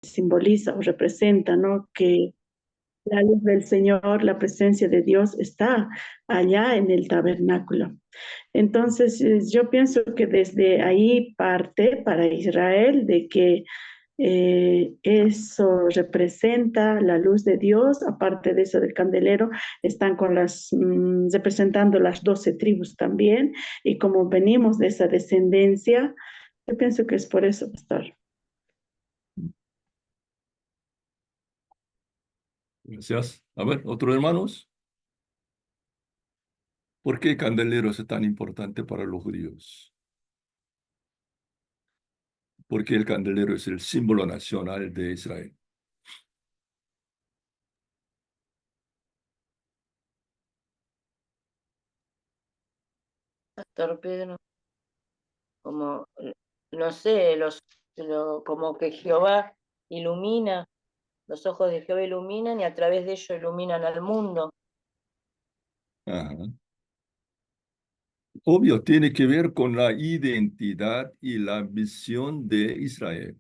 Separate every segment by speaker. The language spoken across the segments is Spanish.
Speaker 1: simboliza o representa, ¿no? Que la luz del Señor, la presencia de Dios está allá en el tabernáculo. Entonces, yo pienso que desde ahí parte para Israel de que eso representa la luz de Dios. Aparte de eso del candelero, están con representando las 12 tribus también. Y como venimos de esa descendencia, yo pienso que es por eso, pastor.
Speaker 2: Gracias. A ver, otros hermanos. ¿Por qué el candelero es tan importante para los judíos? Porque el candelero es el símbolo nacional de Israel.
Speaker 3: Pastor Pedro, como, no sé, como que Jehová ilumina, los ojos de Jehová iluminan y a través de ello iluminan al mundo.
Speaker 2: Ajá. Obvio, tiene que ver con la identidad y la visión de Israel.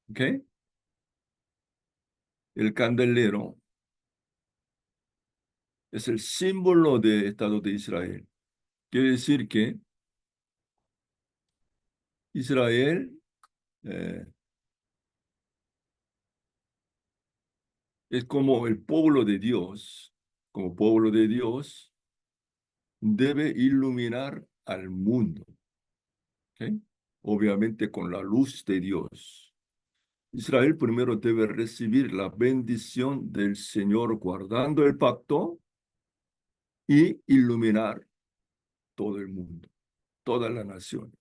Speaker 2: ¿Ok? El candelero es el símbolo del Estado de Israel. Quiere decir que Israel eh, es como el pueblo de Dios. Como pueblo de Dios, debe iluminar al mundo. ¿Ok? Obviamente con la luz de Dios. Israel primero debe recibir la bendición del Señor guardando el pacto y iluminar todo el mundo, todas las naciones.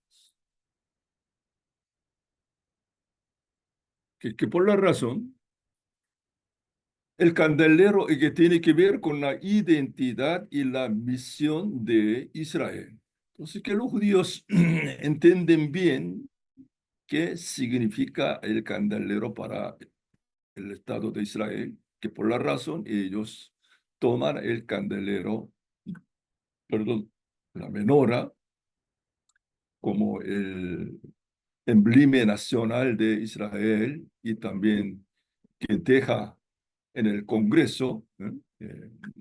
Speaker 2: Que por la razón, el candelero que tiene que ver con la identidad y la misión de Israel. Entonces, que los judíos entienden bien qué significa el candelero para el Estado de Israel, que por la razón ellos toman el candelero, perdón, la menora, como el emblema nacional de Israel y también que deja en el Congreso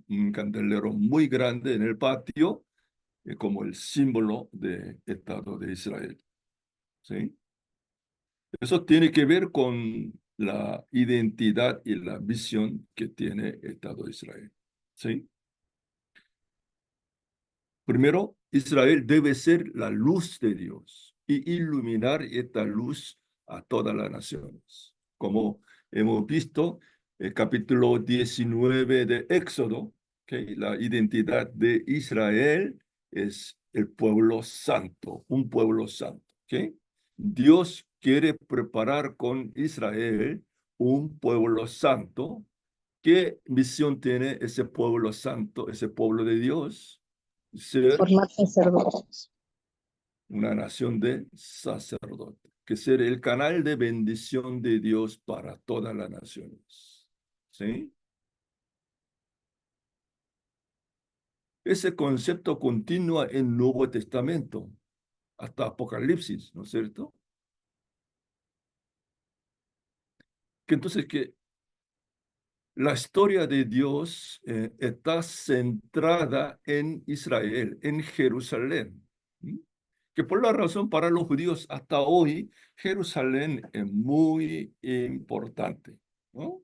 Speaker 2: un candelero muy grande en el patio como el símbolo del Estado de Israel. ¿Sí? Eso tiene que ver con la identidad y la visión que tiene el Estado de Israel. ¿Sí? Primero, Israel debe ser la luz de Dios y iluminar esta luz a todas las naciones. Como hemos visto, el capítulo 19 de Éxodo, que la identidad de Israel es el pueblo santo, un pueblo santo. ¿Okay? Dios quiere preparar con Israel un pueblo santo. ¿Qué misión tiene ese pueblo santo, ese pueblo de Dios? Ser
Speaker 1: Formar sacerdotes.
Speaker 2: una nación de sacerdotes, que ser el canal de bendición de Dios para todas las naciones. ¿Sí? Ese concepto continúa en el Nuevo Testamento, hasta Apocalipsis, ¿no es cierto? Que entonces que la historia de Dios está centrada en Israel, en Jerusalén. ¿Sí? Que por la razón para los judíos hasta hoy, Jerusalén es muy importante, ¿no?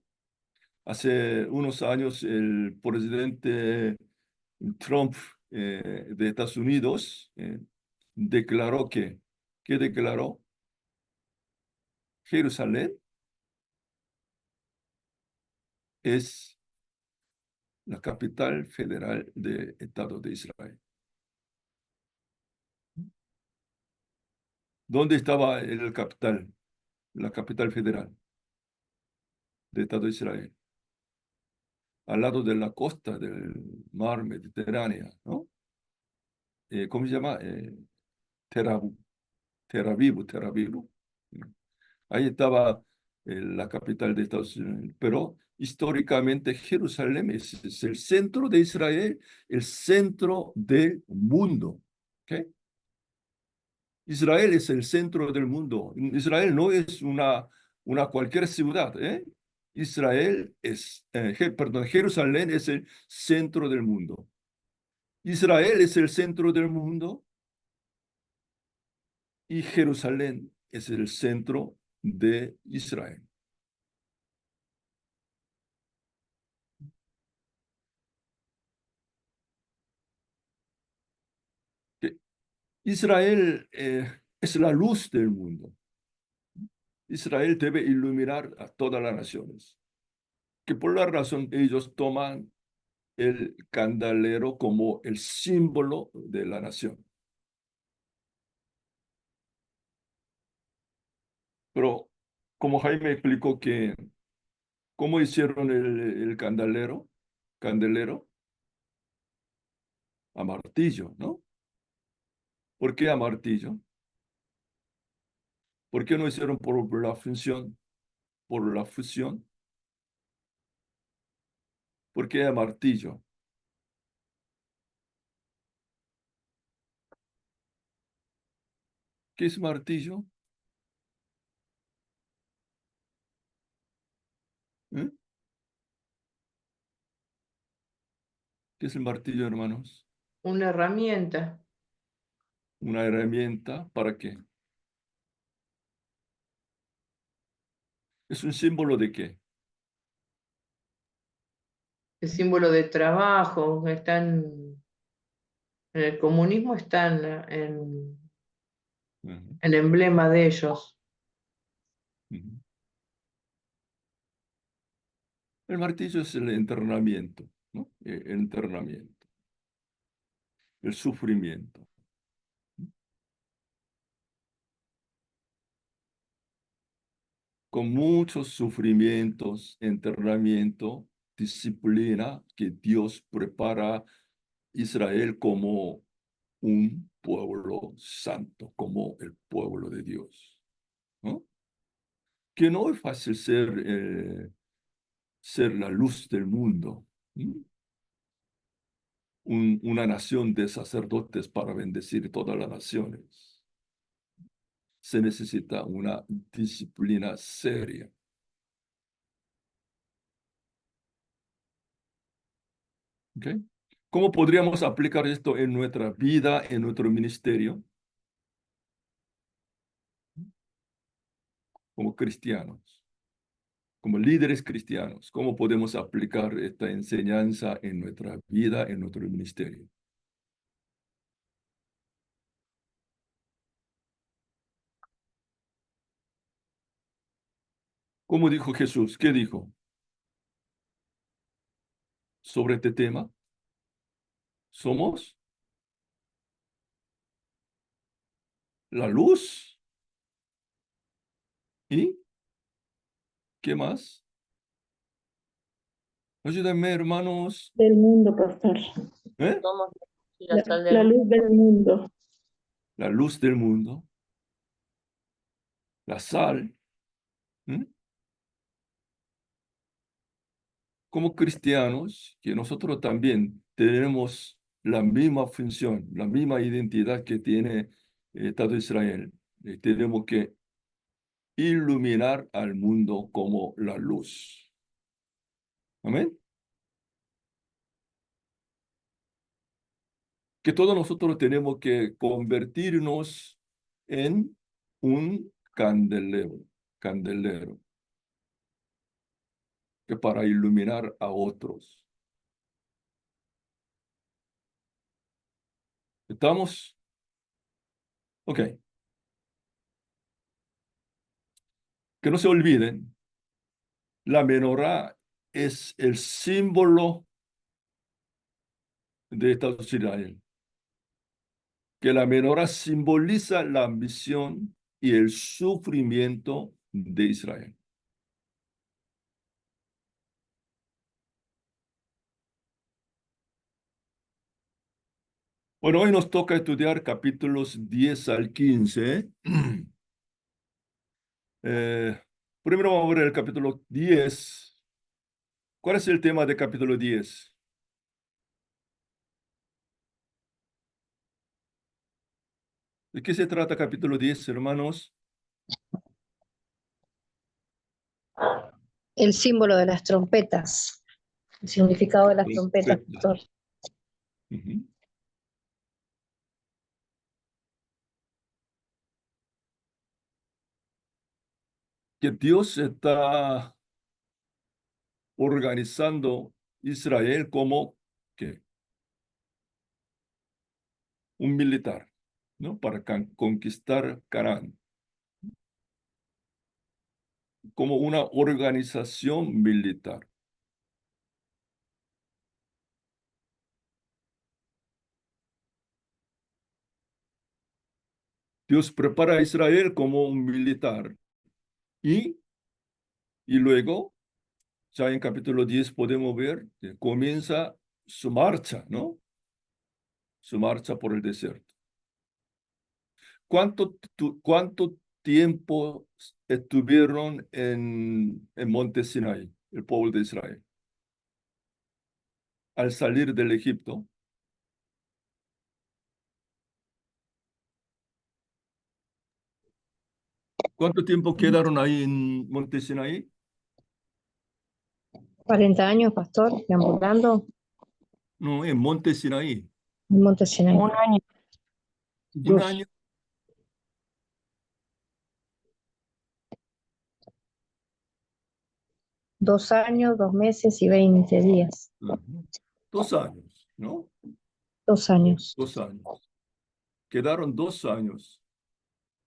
Speaker 2: Hace unos años el presidente Trump de Estados Unidos declaró ¿qué declaró? Jerusalén es la capital federal del Estado de Israel. ¿Dónde estaba la capital federal del Estado de Israel? Al lado de la costa del mar Mediterráneo, ¿no? ¿Cómo se llama? Tel Aviv, Tel Aviv, Tel Aviv. Ahí estaba la capital de Estados Unidos. Pero históricamente Jerusalén es el centro de Israel, el centro del mundo. ¿Ok? Israel es el centro del mundo. Israel no es una cualquier ciudad, ¿eh? Jerusalén es el centro del mundo. Israel es el centro del mundo y Jerusalén es el centro de Israel. Que Israel es la luz del mundo. Israel debe iluminar a todas las naciones. Que por la razón ellos toman el candelero como el símbolo de la nación. Pero como Jaime explicó que cómo hicieron el candelero a martillo, ¿no? ¿Por qué a martillo? ¿Por qué no hicieron por la función, por la fusión? ¿Por qué a martillo? ¿Qué es martillo? ¿Eh? ¿Qué es el martillo, hermanos?
Speaker 4: Una herramienta.
Speaker 2: Una herramienta, ¿para qué? ¿Es un símbolo de qué?
Speaker 4: El símbolo de trabajo. En el comunismo están en
Speaker 2: Ujú,
Speaker 4: el emblema de ellos.
Speaker 2: ujú. El martillo es el entrenamiento, ¿no? El entrenamiento, el sufrimiento. Con muchos sufrimientos, entrenamiento, disciplina que Dios prepara a Israel como un pueblo santo, como el pueblo de Dios, ¿no? Que no es fácil ser la luz del mundo, ¿no? Una nación de sacerdotes para bendecir todas las naciones. Se necesita una disciplina seria. ¿Ok? ¿Cómo podríamos aplicar esto en nuestra vida, en nuestro ministerio, como cristianos, como líderes cristianos? ¿Cómo podemos aplicar esta enseñanza en nuestra vida, en nuestro ministerio? ¿Cómo dijo Jesús? ¿Qué dijo sobre este tema? Somos la luz. ¿Y qué más? Ayúdenme, hermanos.
Speaker 1: Del mundo, pastor.
Speaker 2: ¿Eh?
Speaker 3: Somos la sal
Speaker 1: La
Speaker 3: del
Speaker 1: luz del mundo.
Speaker 2: La luz del mundo, la sal. ¿Mm? Como cristianos, que nosotros también tenemos la misma función, la misma identidad que tiene el Estado de Israel. Tenemos que iluminar al mundo como la luz. Amén. Que todos nosotros tenemos que convertirnos en un candelero, que para iluminar a otros. ¿Estamos? Ok. Que no se olviden, la menorá es el símbolo de Estado de Israel. Que la menorá simboliza la misión y el sufrimiento de Israel. Bueno, hoy nos toca estudiar capítulos 10 al 15. Eh, Primero vamos a ver el capítulo 10. ¿Cuál es el tema del capítulo 10? ¿De qué se trata capítulo 10, hermanos?
Speaker 5: El símbolo de las trompetas, el significado de las trompetas,
Speaker 2: Trompeta.
Speaker 5: pastor.
Speaker 2: Ujú. Que Dios está organizando Israel como ¿qué? Un militar, ¿no? Para conquistar Canaán. Como una organización militar. Dios prepara a Israel como un militar y luego, ya en capítulo 10 podemos ver que comienza su marcha, ¿no? Su marcha por el desierto. ¿Cuánto tiempo estuvieron en Monte Sinaí, el pueblo de Israel? Al salir del Egipto. ¿Cuánto tiempo quedaron ahí en Monte Sinaí?
Speaker 5: 40 años, pastor, deambulando
Speaker 2: No, en Monte Sinaí.
Speaker 5: en Monte Sinaí.
Speaker 3: Un año.
Speaker 2: Un
Speaker 5: Uf.
Speaker 2: año.
Speaker 5: 2 años, 2 meses y 20 días.
Speaker 2: Ujú. 2 años, ¿no?
Speaker 5: 2 años.
Speaker 2: 2 años. Quedaron 2 años.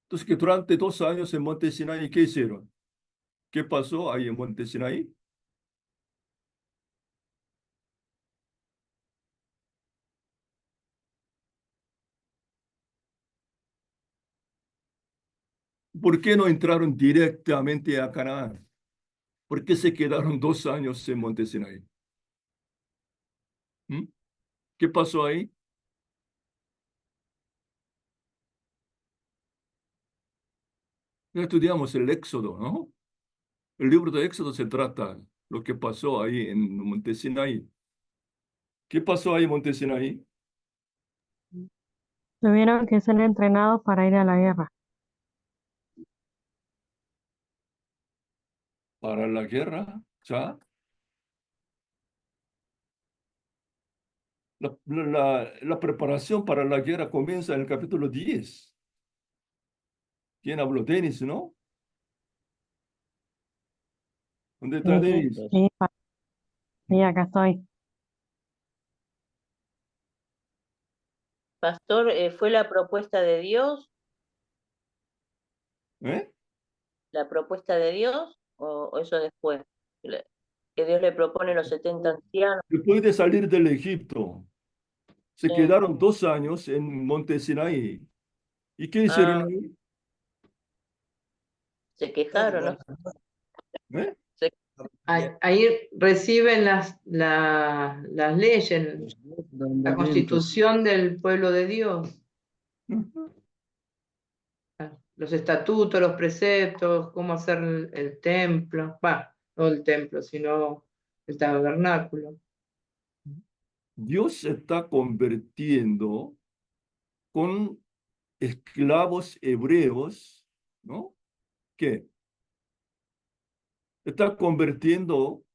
Speaker 2: Entonces, que durante 2 años en Monte Sinaí, ¿qué hicieron? ¿Qué pasó ahí en Monte Sinaí? ¿Por qué no entraron directamente a Canaán? ¿Por qué se quedaron 2 años en Monte Sinaí? ¿Mm? ¿Qué pasó ahí? Ya estudiamos el Éxodo, ¿no? El libro de Éxodo se trata lo que pasó ahí en Monte Sinaí. ¿Qué pasó ahí en Monte Sinaí?
Speaker 6: Tuvieron que ser entrenados para ir a la guerra.
Speaker 2: Para la guerra, ¿ya? La preparación para la guerra comienza en el capítulo 10. ¿Quién habló? Denis, ¿no? ¿Dónde está Denis?
Speaker 6: Sí, sí, acá estoy.
Speaker 3: Pastor, ¿fue la propuesta de Dios?
Speaker 2: ¿Eh?
Speaker 3: ¿La propuesta de Dios? ¿O eso después? Que Dios le propone los 70 ancianos.
Speaker 2: Después de salir del Egipto, se
Speaker 3: Sí.
Speaker 2: quedaron 2 años en Monte Sinaí. ¿Y qué hicieron
Speaker 3: Ah,
Speaker 2: ahí?
Speaker 3: se quejaron, ¿no?
Speaker 2: ¿Eh?
Speaker 3: Se-
Speaker 4: Ahí reciben las leyes, la constitución del pueblo de Dios, los estatutos, los preceptos, cómo hacer el templo, no el templo, sino el tabernáculo.
Speaker 2: Dios se está convirtiendo con esclavos hebreos, ¿no? ¿Qué? Está convirtiendo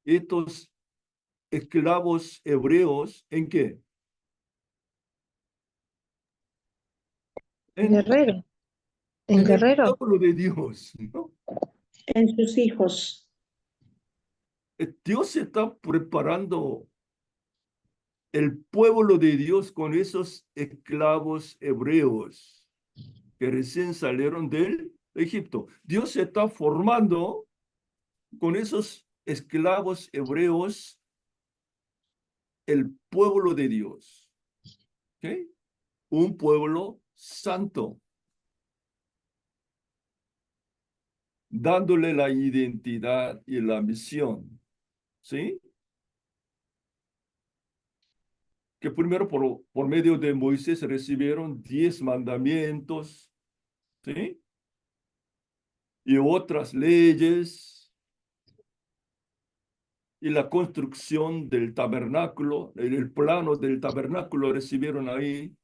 Speaker 2: estos esclavos hebreos ¿en qué? En,
Speaker 5: Guerrero. En
Speaker 2: en el
Speaker 5: guerrero.
Speaker 2: pueblo de Dios, ¿no?
Speaker 1: En sus hijos.
Speaker 2: Dios está preparando el pueblo de Dios con esos esclavos hebreos que recién salieron del Egipto. Dios se está formando con esos esclavos hebreos el pueblo de Dios. ¿Ok? Un pueblo santo, dándole la identidad y la misión. ¿Sí? Que primero por medio de Moisés recibieron 10 mandamientos, ¿sí? Y otras leyes, y la construcción del tabernáculo, el plano del tabernáculo recibieron ahí,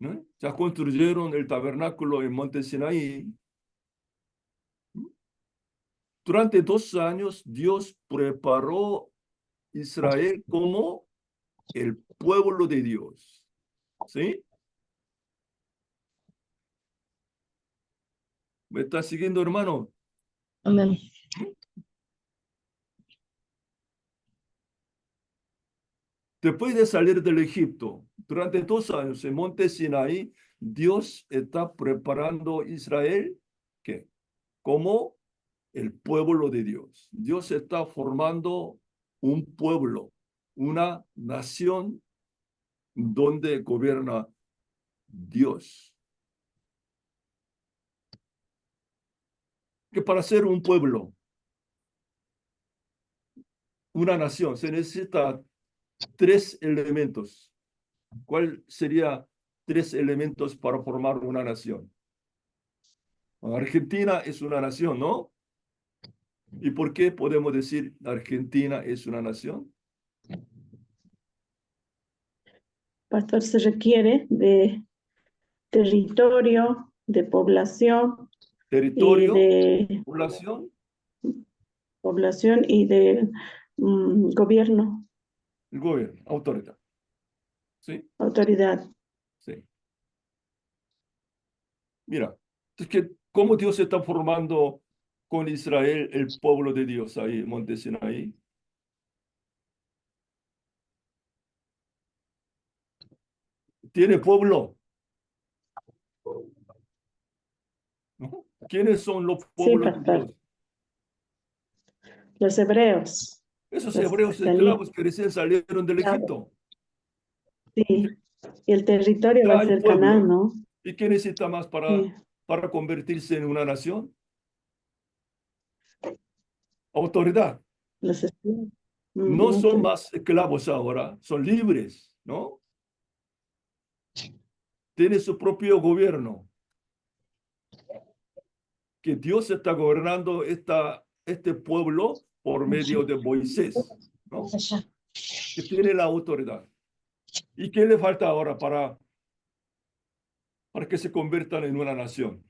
Speaker 2: ¿no? Ya construyeron el tabernáculo en Monte Sinaí. Durante 2 años, Dios preparó Israel como el pueblo de Dios. ¿Sí? ¿Me está siguiendo, hermano?
Speaker 5: Amén.
Speaker 2: Después de salir del Egipto, durante 2 años en Monte Sinaí, Dios está preparando a Israel ¿qué? Como el pueblo de Dios. Dios está formando un pueblo, una nación donde gobierna Dios. Que para ser un pueblo, una nación, se necesita 3 elementos. ¿Cuál sería 3 elementos para formar una nación? Argentina es una nación, ¿no? ¿Y por qué podemos decir Argentina es una nación?
Speaker 1: Pastor, se requiere de territorio, de población y
Speaker 2: Territorio,
Speaker 1: de
Speaker 2: población,
Speaker 1: y de gobierno,
Speaker 2: el gobierno, autoridad. ¿Sí?
Speaker 1: autoridad.
Speaker 2: Sí. Mira, es que cómo Dios está formando con Israel el pueblo de Dios ahí, Monte Sinaí. ¿Tiene pueblo? ¿No? ¿Quiénes son los
Speaker 1: Sí,
Speaker 2: pueblos de
Speaker 1: pastor.
Speaker 2: Dios?
Speaker 1: Los hebreos,
Speaker 2: Esos
Speaker 1: los
Speaker 2: hebreos
Speaker 1: israelitas,
Speaker 2: esclavos que recién salieron del Egipto.
Speaker 1: sí. Y el territorio va
Speaker 2: Ya
Speaker 1: a
Speaker 2: hay
Speaker 1: ser Canaán,
Speaker 2: pueblo.
Speaker 1: ¿no?
Speaker 2: ¿Y qué necesita más
Speaker 1: Sí.
Speaker 2: para convertirse en una nación? Autoridad.
Speaker 1: Los esclavos.
Speaker 2: No son
Speaker 1: Autoridad.
Speaker 2: más esclavos ahora, son libres, ¿no? Tienen su propio gobierno. Que Dios está gobernando este pueblo por medio de Moisés, ¿no? Que tiene la autoridad. ¿Y qué le falta ahora para que se conviertan en una nación?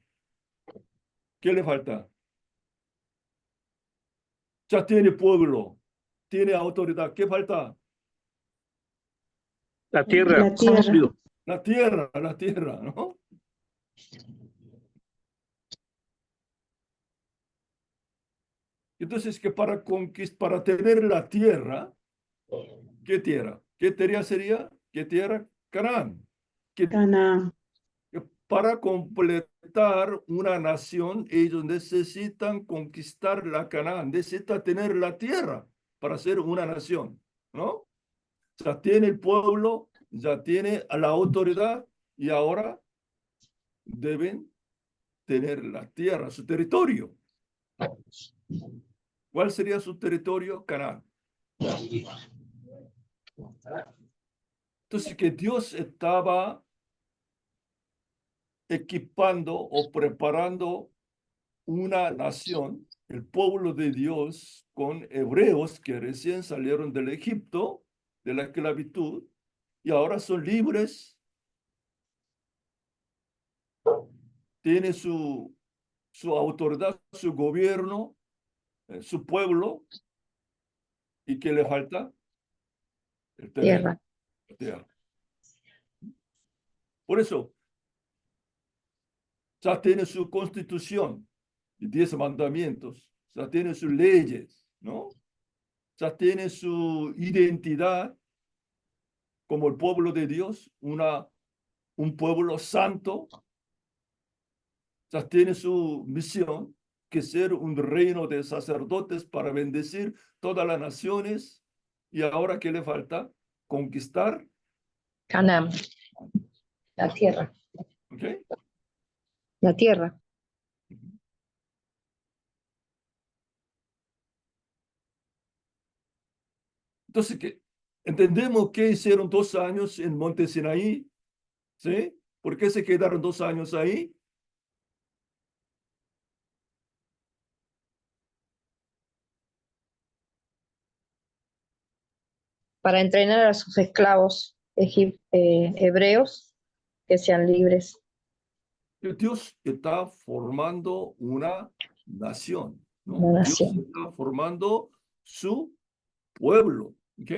Speaker 2: ¿Qué le falta? Ya tiene pueblo, tiene autoridad. ¿Qué falta?
Speaker 7: La tierra.
Speaker 1: La tierra.
Speaker 2: La tierra, ¿no? Entonces, que para tener la tierra, ¿qué tierra? ¿Qué tierra sería? ¿Qué tierra? Canaán. Que
Speaker 1: Canaán.
Speaker 2: para completar una nación, ellos necesitan conquistar la Canaán, necesitan tener la tierra para ser una nación, ¿no? Ya tiene el pueblo, ya tiene a la autoridad y ahora deben tener la tierra, su territorio. ¿Cuál sería su territorio? Canaán. Entonces, que Dios estaba equipando o preparando una nación, el pueblo de Dios, con hebreos que recién salieron del Egipto, de la esclavitud, y ahora son libres, tiene su autoridad, su gobierno, su pueblo, ¿y qué le falta? El terreno,
Speaker 5: Tierra.
Speaker 2: la tierra. Por eso, ya tiene su constitución, y 10 mandamientos, ya tiene sus leyes, ¿no? Ya tiene su identidad como el pueblo de Dios, un pueblo santo, ya tiene su misión, que ser un reino de sacerdotes para bendecir todas las naciones. Y ahora, ¿qué le falta? Conquistar.
Speaker 5: Canaán. La tierra.
Speaker 2: ¿Ok?
Speaker 5: La tierra.
Speaker 2: Entonces, entendemos que hicieron 2 años en Monte Sinaí, ¿sí? ¿Por qué se quedaron 2 años ahí?
Speaker 5: Para entrenar a sus esclavos hebreos que sean libres.
Speaker 2: Que Dios está formando una nación.
Speaker 5: La
Speaker 2: ¿no? Dios
Speaker 5: nación.
Speaker 2: está formando su pueblo, ¿ok?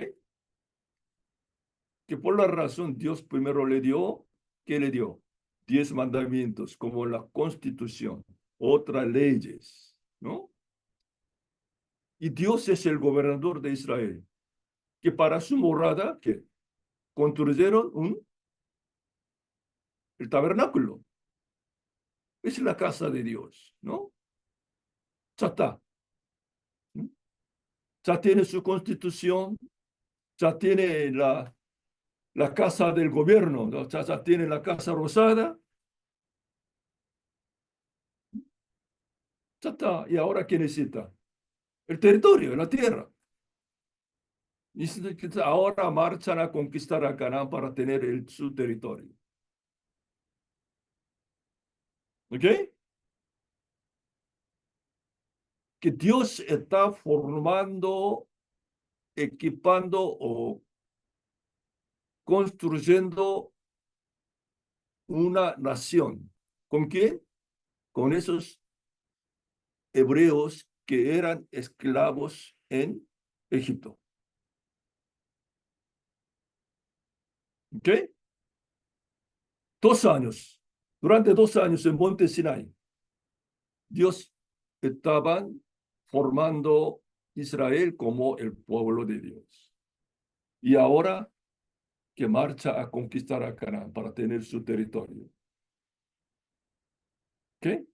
Speaker 2: Que por la razón Dios primero le dio, ¿qué le dio? 10 mandamientos, como la Constitución, otras leyes, ¿no? Y Dios es el gobernador de Israel, que para su morada, que construyeron el tabernáculo. Es la casa de Dios, ¿no? Ya está. ¿Mm? Ya tiene su constitución, ya tiene la casa del gobierno, ¿no? Ya tiene la casa rosada. Ya está. ¿Y ahora qué necesita? El territorio, la tierra. Y ahora marchan a conquistar a Canaán para tener su territorio. ¿Ok? Que Dios está formando, equipando o construyendo una nación. ¿Con quién? Con esos hebreos que eran esclavos en Egipto. ¿Ok? 2 años. Durante 2 años en Monte Sinai, Dios estaba formando Israel como el pueblo de Dios. Y ahora que marcha a conquistar a Canaán para tener su territorio. ¿Ok?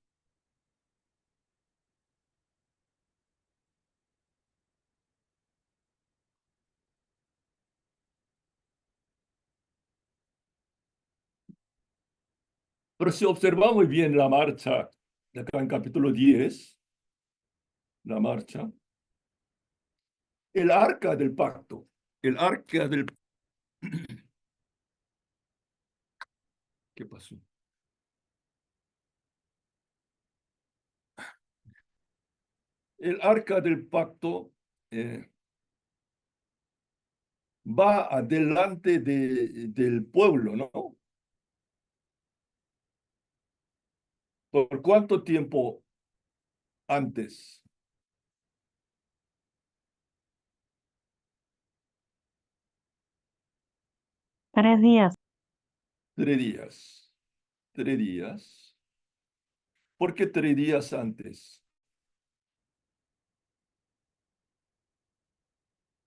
Speaker 2: Pero si observamos bien la marcha, de acá en capítulo 10, la marcha, el arca del pacto, el arca del... ¿Qué pasó? El arca del pacto va adelante del pueblo, ¿no? ¿Por cuánto tiempo antes?
Speaker 6: 3 días.
Speaker 2: 3 días. 3 días. ¿Por qué 3 días antes?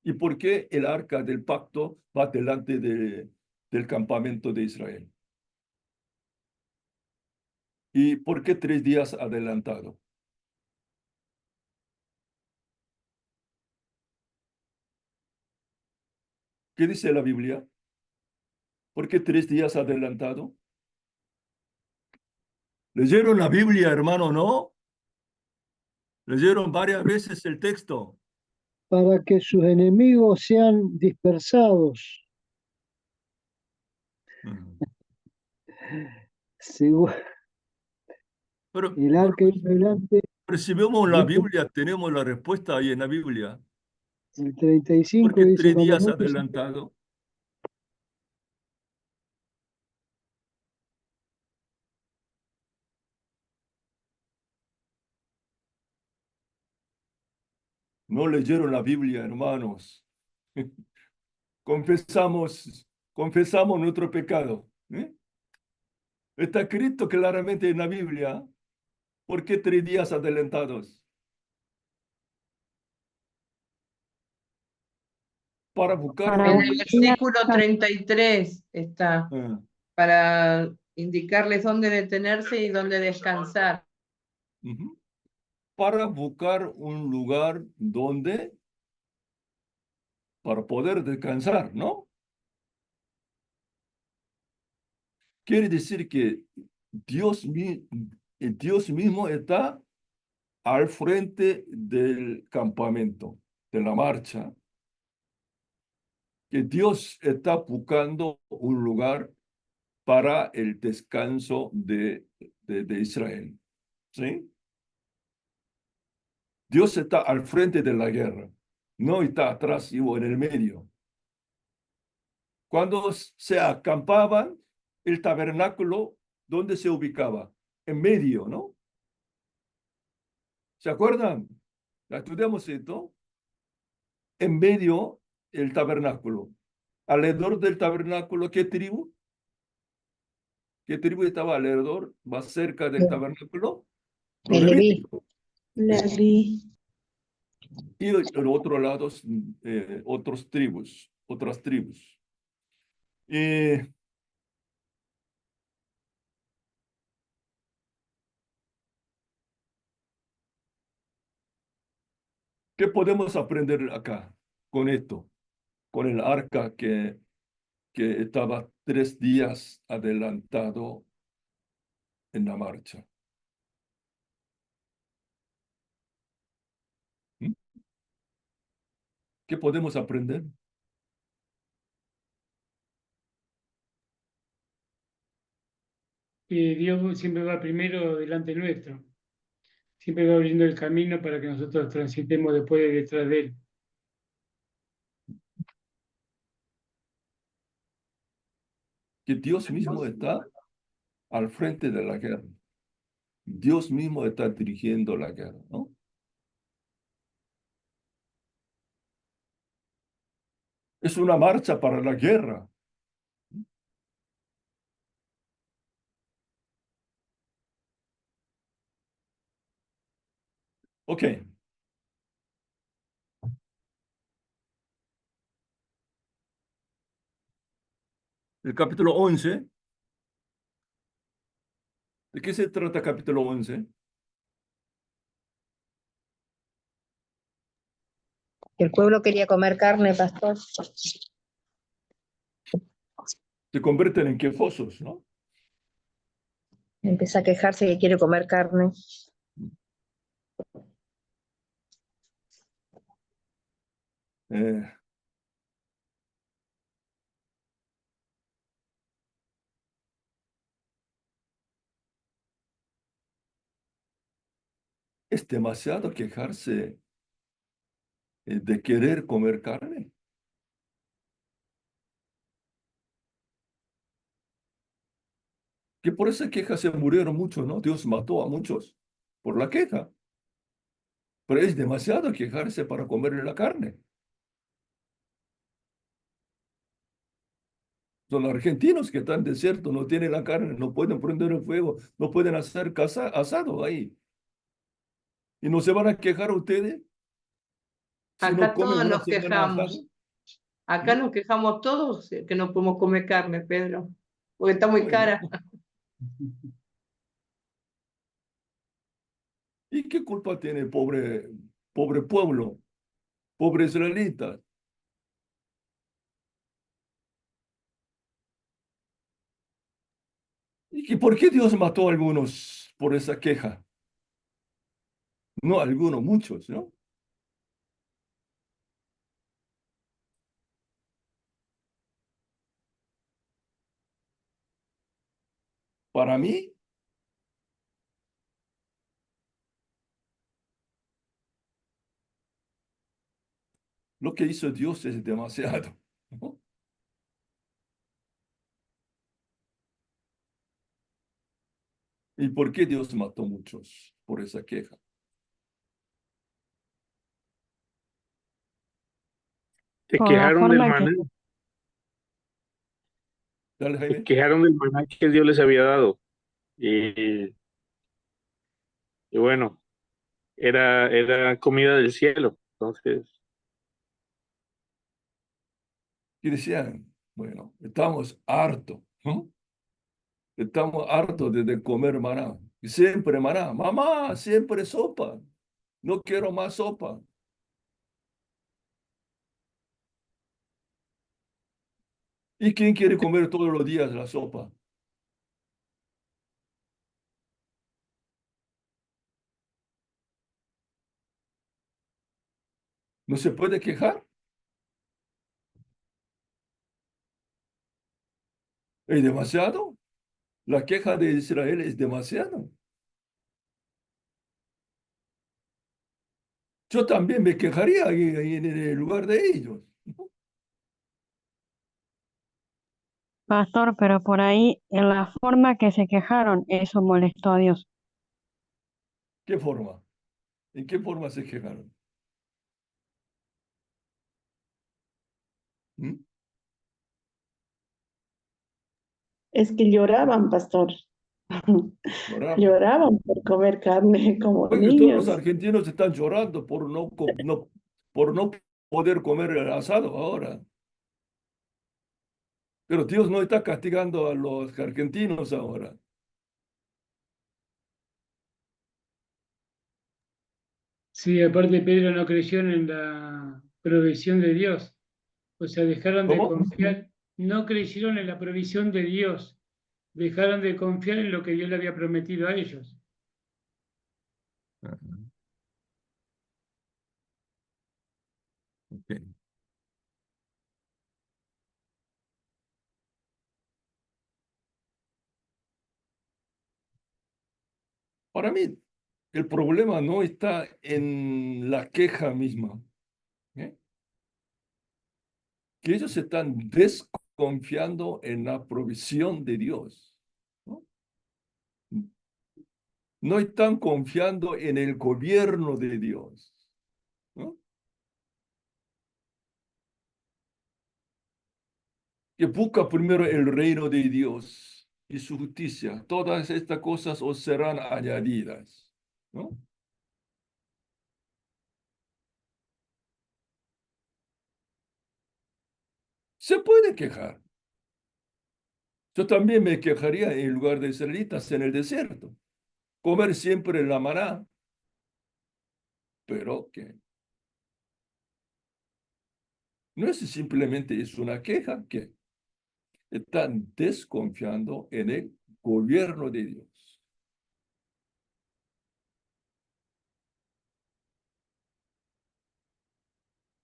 Speaker 2: ¿Y por qué el arca del pacto va delante del campamento de Israel? ¿Y por qué 3 días adelantado? ¿Qué dice la Biblia? ¿Por qué 3 días adelantado? ¿Leyeron la Biblia, hermano, no? Leyeron varias veces el texto.
Speaker 7: Para que sus enemigos sean dispersados. Según
Speaker 2: Pero,
Speaker 7: el arca iba adelante,
Speaker 2: pero si vemos la
Speaker 7: dice
Speaker 2: Biblia, tenemos la respuesta ahí en la Biblia.
Speaker 7: el
Speaker 2: ¿Por
Speaker 7: 35
Speaker 2: qué
Speaker 7: dice,
Speaker 2: 3 días
Speaker 7: cuando muchos
Speaker 2: adelantado? No leyeron la Biblia, hermanos. Confesamos nuestro pecado. Está escrito claramente en la Biblia. ¿Por qué 3 días adelantados? Para buscar
Speaker 6: Para
Speaker 4: En
Speaker 2: un...
Speaker 4: el
Speaker 6: un día.
Speaker 4: versículo 33 está, para indicarles dónde detenerse y dónde descansar.
Speaker 2: Ujú. Para buscar un lugar donde, para poder descansar, ¿no? Quiere decir que Dios mismo está al frente del campamento, de la marcha, que Dios está buscando un lugar para el descanso de Israel. ¿Sí? Dios está al frente de la guerra, no está atrás o en el medio. Cuando se acampaban, el tabernáculo, ¿dónde se ubicaba? En medio, ¿no? ¿Se acuerdan? La estudiamos esto. En medio el tabernáculo. Alrededor del tabernáculo, ¿qué tribu? ¿Qué tribu estaba alrededor, más cerca del tabernáculo? Los
Speaker 5: El Leví.
Speaker 2: levíticos.
Speaker 1: Leví.
Speaker 2: Y el otro lado, otras tribus. ¿Qué podemos aprender acá con esto? Con el arca que estaba 3 días adelantado en la marcha. ¿Mm? ¿Qué podemos aprender?
Speaker 8: Que Dios siempre va primero delante nuestro, siempre va abriendo el camino para que nosotros transitemos después de detrás de Él.
Speaker 2: Que Dios mismo está al frente de la guerra. Dios mismo está dirigiendo la guerra, ¿no? Es una marcha para la guerra. Ok. El capítulo 11. ¿De qué se trata el capítulo 11?
Speaker 5: El pueblo quería comer carne, pastor.
Speaker 2: Se convierten en quejosos, ¿no?
Speaker 5: Empieza a quejarse que quiere comer carne.
Speaker 2: Eh, es demasiado quejarse de querer comer carne. Que por esa queja se murieron muchos, ¿no? Dios mató a muchos por la queja. Pero es demasiado quejarse para comer la carne. Son los argentinos que están en desierto, no tienen la carne, no pueden prender el fuego, no pueden hacer asado ahí. ¿Y no se van a quejar ustedes si no
Speaker 4: Acá
Speaker 2: comen
Speaker 4: todos
Speaker 2: una
Speaker 4: nos
Speaker 2: semana asado?
Speaker 4: quejamos. Acá
Speaker 2: ¿Mm?
Speaker 4: nos quejamos todos que no podemos comer carne, Pedro, porque está muy
Speaker 2: Bueno,
Speaker 4: cara.
Speaker 2: ¿y qué culpa tiene el pobre pueblo, pobre israelita? ¿Por qué Dios mató a algunos por esa queja? No algunos, muchos, ¿no? Para mí, lo que hizo Dios es demasiado, ¿no? ¿Y por qué Dios mató muchos por esa queja?
Speaker 6: Se por la quejaron del forma que-
Speaker 2: maná, Dale,
Speaker 6: se
Speaker 2: Jaime.
Speaker 6: quejaron del maná que Dios les había dado. Y bueno, era comida del cielo. Entonces,
Speaker 2: Y decían, bueno, estamos hartos, ¿no? Estamos hartos de comer maná. Y siempre maná. Mamá, siempre sopa. No quiero más sopa. ¿Y quién quiere comer todos los días la sopa? ¿No se puede quejar? ¿Es demasiado? La queja de Israel es demasiado. Yo también me quejaría ahí en el lugar de ellos.
Speaker 9: Pastor, pero por ahí, en la forma que se quejaron, eso molestó a Dios.
Speaker 2: ¿Qué forma? ¿En qué forma se quejaron? ¿Mm?
Speaker 1: Es que lloraban, pastor.
Speaker 2: Lloraban.
Speaker 1: Lloraban por comer carne como
Speaker 2: Oye, todos los
Speaker 1: niños.
Speaker 2: argentinos están llorando por no poder comer el asado ahora. Pero Dios no está castigando a los argentinos ahora.
Speaker 8: Sí, aparte Pedro no creyeron en la provisión de Dios. O sea, dejaron de
Speaker 2: ¿Cómo?
Speaker 8: confiar, no creyeron en la provisión de Dios. Dejaron de confiar en lo que Dios le había prometido a ellos.
Speaker 2: Ajá. Ok. Para mí, el problema no está en la queja misma, ¿eh? Que ellos están desconfiando en la provisión de Dios, ¿no? No están confiando en el gobierno de Dios, ¿no? Que busca primero el reino de Dios y su justicia. Todas estas cosas os serán añadidas, ¿no? Se puede quejar. Yo también me quejaría en lugar de israelitas en el desierto. Comer siempre la maná, pero que no es simplemente es una queja, que están desconfiando en el gobierno de Dios.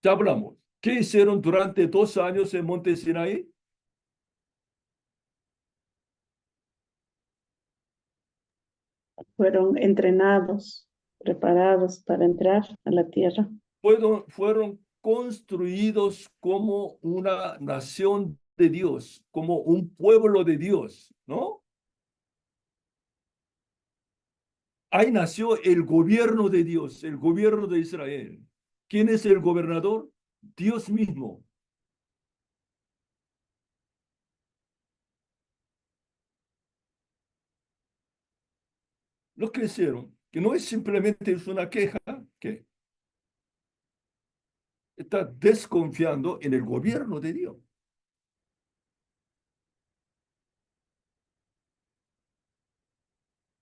Speaker 2: Ya hablamos. ¿Qué hicieron durante 2 años en Monte Sinaí?
Speaker 1: Fueron entrenados, preparados para entrar a la tierra.
Speaker 2: Fueron construidos como una nación de Dios, como un pueblo de Dios, ¿no? Ahí nació el gobierno de Dios, el gobierno de Israel. ¿Quién es el gobernador? Dios mismo. Lo que hicieron, que no es simplemente es una queja, que está desconfiando en el gobierno de Dios.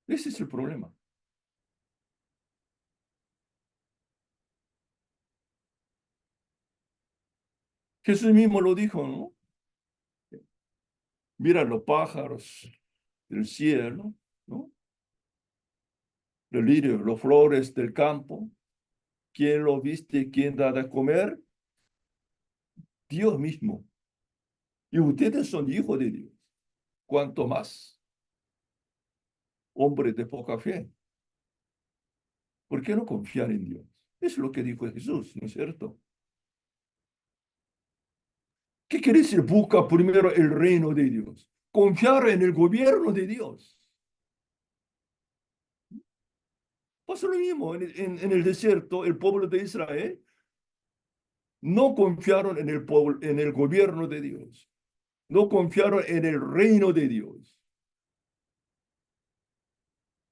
Speaker 2: Ese es el problema. Jesús mismo lo dijo, ¿no? Mira los pájaros del cielo, ¿no? Los lirios, las flores del campo. ¿Quién lo viste? ¿Quién da de comer? Dios mismo. Y ustedes son hijos de Dios. ¿Cuánto más? Hombres de poca fe. ¿Por qué no confiar en Dios? Es lo que dijo Jesús, ¿no es cierto? ¿Qué quiere decir? Busca primero el reino de Dios. Confiar en el gobierno de Dios. Pasa lo mismo en el desierto, el pueblo de Israel no confiaron en el gobierno de Dios. No confiaron en el reino de Dios.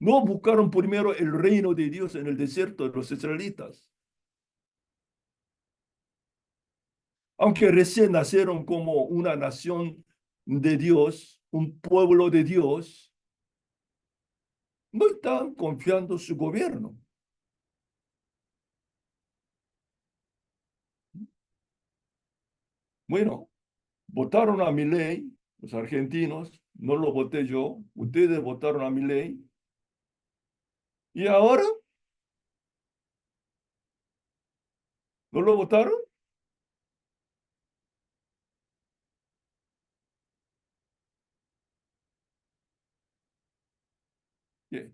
Speaker 2: No buscaron primero el reino de Dios en el desierto de los israelitas. Aunque recién nacieron como una nación de Dios, un pueblo de Dios, no están confiando en su gobierno. Bueno, votaron a Milei, los argentinos, no lo voté yo, ustedes votaron a Milei, y ahora no lo votaron. ¿Qué?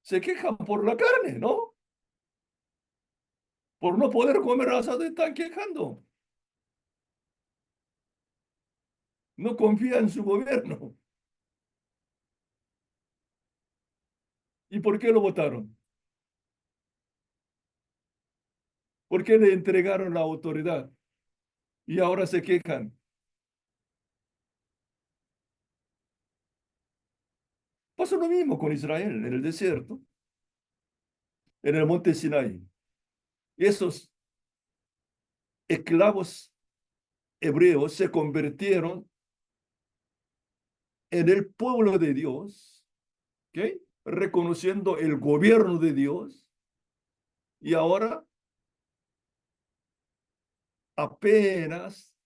Speaker 2: Se quejan por la carne, ¿no? Por no poder comer asado están quejando. No confían en su gobierno. ¿Y por qué lo votaron? ¿Por qué le entregaron la autoridad? Y ahora se quejan. Pasó lo mismo con Israel en el desierto, en el monte Sinai. Esos esclavos hebreos se convirtieron en el pueblo de Dios, ¿ok? Reconociendo el gobierno de Dios, y ahora apenas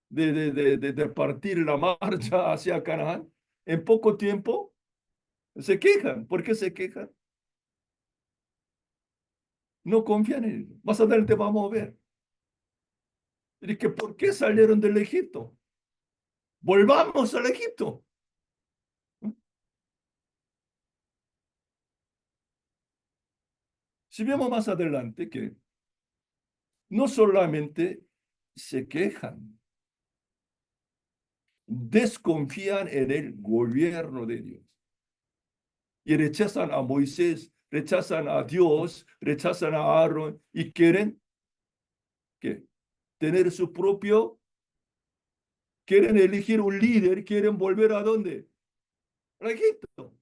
Speaker 2: de partir la marcha hacia Canaán, en poco tiempo se quejan. ¿Por qué se quejan? No confían en él. Más adelante vamos a ver. Y que ¿por qué salieron del Egipto? Volvamos al Egipto. Si vemos más adelante que no solamente se quejan, desconfían en el gobierno de Dios y rechazan a Moisés, rechazan a Dios, rechazan a Aarón y quieren ¿qué? Tener su propio, quieren elegir un líder, quieren volver ¿a dónde? A Egipto.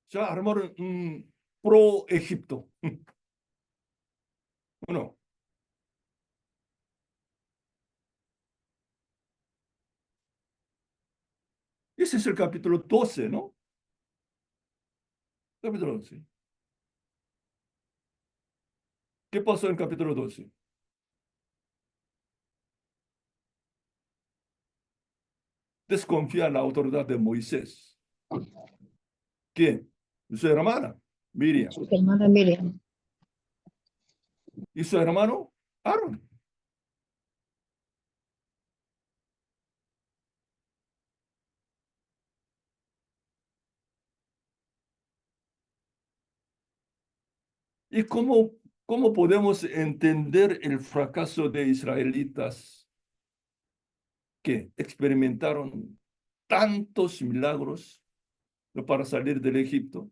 Speaker 2: O sea, armaron un pro-Egipto. Bueno, ese es el capítulo 12, ¿no? Capítulo 12. ¿Qué pasó en el capítulo 12? Desconfía en la autoridad de Moisés. ¿Quién? Su hermana, Miriam.
Speaker 5: Su hermana Miriam.
Speaker 2: Y su hermano, Aarón. ¿Y cómo podemos entender el fracaso de israelitas que experimentaron tantos milagros para salir del Egipto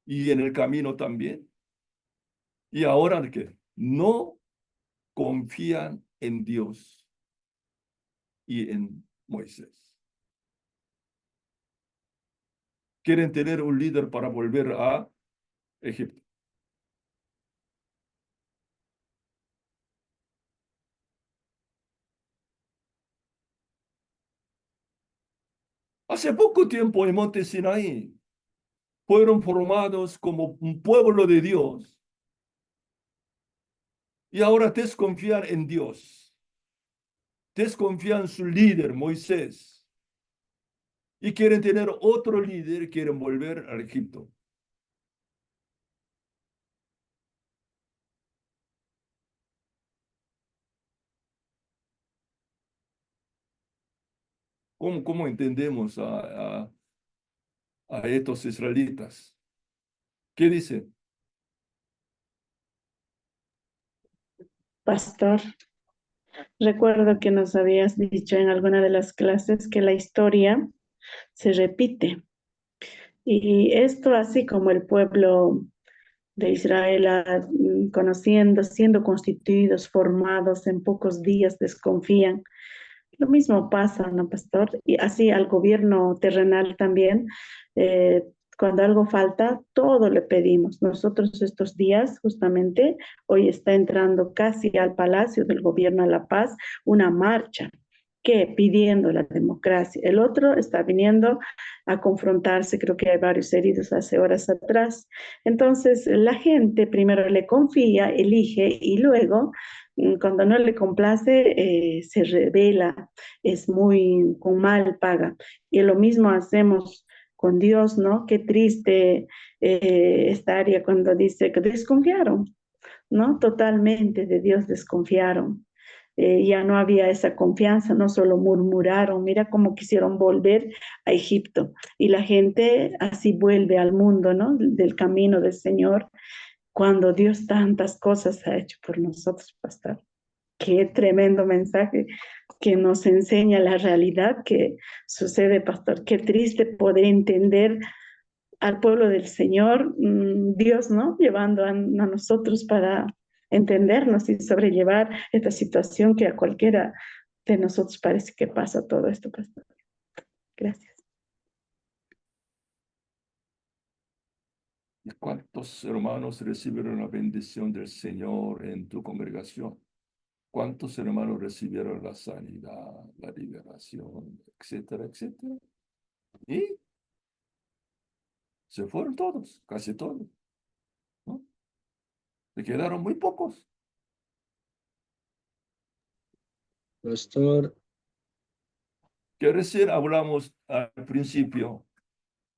Speaker 2: y en el camino también? Y ahora que no confían en Dios y en Moisés. Quieren tener un líder para volver a Egipto. Hace poco tiempo en Monte Sinaí fueron formados como un pueblo de Dios y ahora desconfían en Dios, desconfían en su líder, Moisés, y quieren tener otro líder, quieren volver a Egipto. ¿Cómo entendemos a estos israelitas? ¿Qué dicen?
Speaker 1: Pastor, recuerdo que nos habías dicho en alguna de las clases que la historia se repite. Y esto así como el pueblo de Israel, conociendo, siendo constituidos, formados en pocos días, desconfían. Lo mismo pasa, ¿no, pastor? Y así al gobierno terrenal también, eh, cuando algo falta, todo le pedimos. Nosotros estos días, justamente, hoy está entrando casi al Palacio del Gobierno a La Paz una marcha que pidiendo la democracia. El otro está viniendo a confrontarse, creo que hay varios heridos hace horas atrás. Entonces, la gente primero le confía, elige y luego cuando no le complace, se revela, es muy con mal paga. Y lo mismo hacemos con Dios, ¿no? Qué triste esta área cuando dice que desconfiaron, ¿no? Totalmente de Dios desconfiaron. Ya no había esa confianza, no solo murmuraron, mira cómo quisieron volver a Egipto. Y la gente así vuelve al mundo, ¿no? Del camino del Señor, cuando Dios tantas cosas ha hecho por nosotros, pastor. qué tremendo mensaje que nos enseña la realidad que sucede, pastor. Qué triste poder entender al pueblo del Señor, Dios, ¿no? Llevando a nosotros para entendernos y sobrellevar esta situación que a cualquiera de nosotros parece que pasa todo esto, pastor. Gracias.
Speaker 2: ¿Y cuántos hermanos recibieron la bendición del Señor en tu congregación? ¿Cuántos hermanos recibieron la sanidad, la liberación, etcétera, etcétera? Y se fueron todos, casi todos, ¿no? Se quedaron muy pocos.
Speaker 10: Pastor,
Speaker 2: Que recién hablamos al principio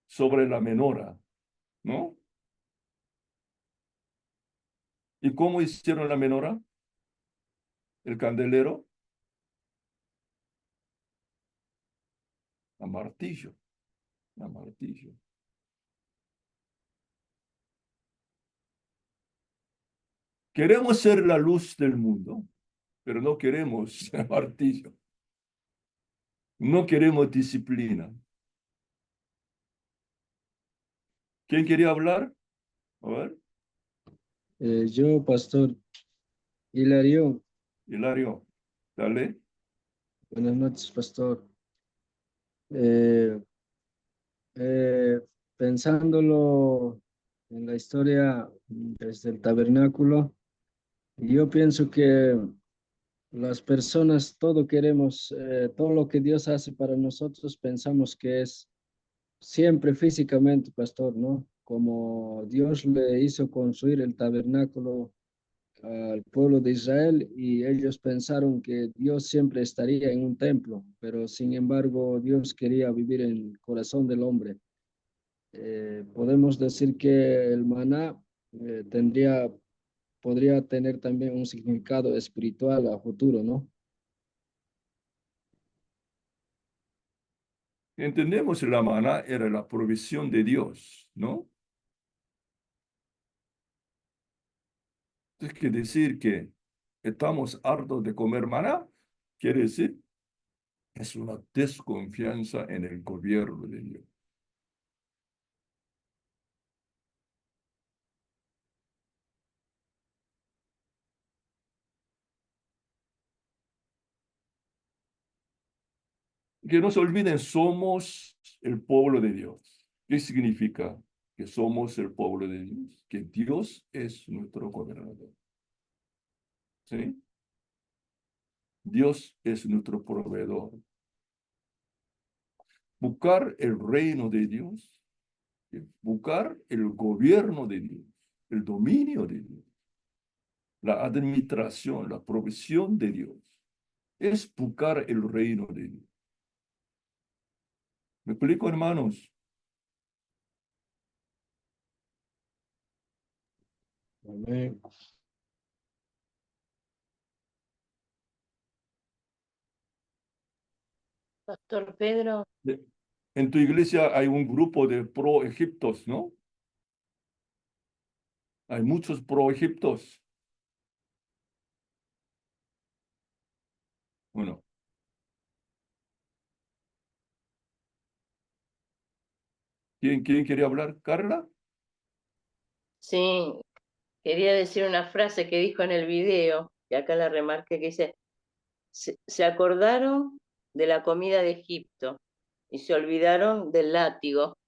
Speaker 2: sobre la menora, ¿no? ¿Y cómo hicieron la menora? El candelero, a martillo, a martillo. Queremos ser la luz del mundo, pero no queremos martillo. No queremos disciplina. ¿Quién quería hablar? A ver,
Speaker 10: yo, Pastor Hilario,
Speaker 2: Hilario, dale.
Speaker 10: buenas noches, Pastor. Eh, eh, Pensándolo en la historia desde el tabernáculo, yo pienso que las personas, todo queremos, todo lo que Dios hace para nosotros, pensamos que es siempre físicamente, pastor, ¿no? Como Dios le hizo construir el tabernáculo al pueblo de Israel y ellos pensaron que Dios siempre estaría en un templo, pero sin embargo Dios quería vivir en el corazón del hombre. Podemos decir que el maná podría tener también un significado espiritual a futuro, ¿no?
Speaker 2: Entendemos la maná era la provisión de Dios, ¿no? Es que decir que estamos hartos de comer maná, quiere decir, es una desconfianza en el gobierno de Dios. Que no se olviden, somos el pueblo de Dios. ¿Qué significa que somos el pueblo de Dios? Que Dios es nuestro gobernador. ¿Sí? Dios es nuestro proveedor. Buscar el reino de Dios, buscar el gobierno de Dios, el dominio de Dios, la administración, la provisión de Dios, es buscar el reino de Dios. ¿Me explico, hermanos?
Speaker 10: Amén.
Speaker 3: Pastor Pedro,
Speaker 2: En tu iglesia hay un grupo de pro-egiptos, ¿no? Hay muchos pro-egiptos. Bueno, ¿quién quería hablar? ¿Carla?
Speaker 3: sí, quería decir una frase que dijo en el video, que acá la remarqué, que dice, se acordaron de la comida de Egipto y se olvidaron del látigo.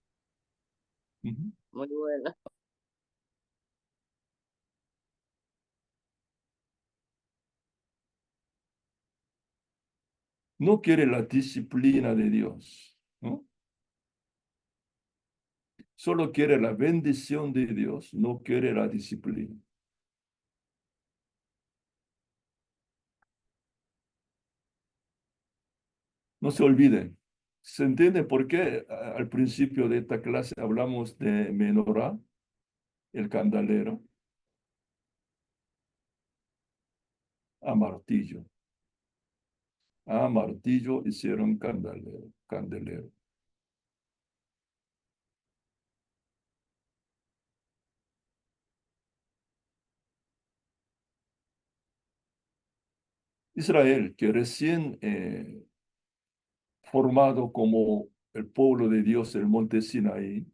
Speaker 2: Ujú.
Speaker 3: Muy bueno.
Speaker 2: No quiere la disciplina de Dios, ¿no? Solo quiere la bendición de Dios, no quiere la disciplina. No se olviden. ¿Se entiende por qué al principio de esta clase hablamos de menorá, el candelero, a martillo? A martillo hicieron candelero, candelero. Israel, que recién formado como el pueblo de Dios, el monte Sinaí,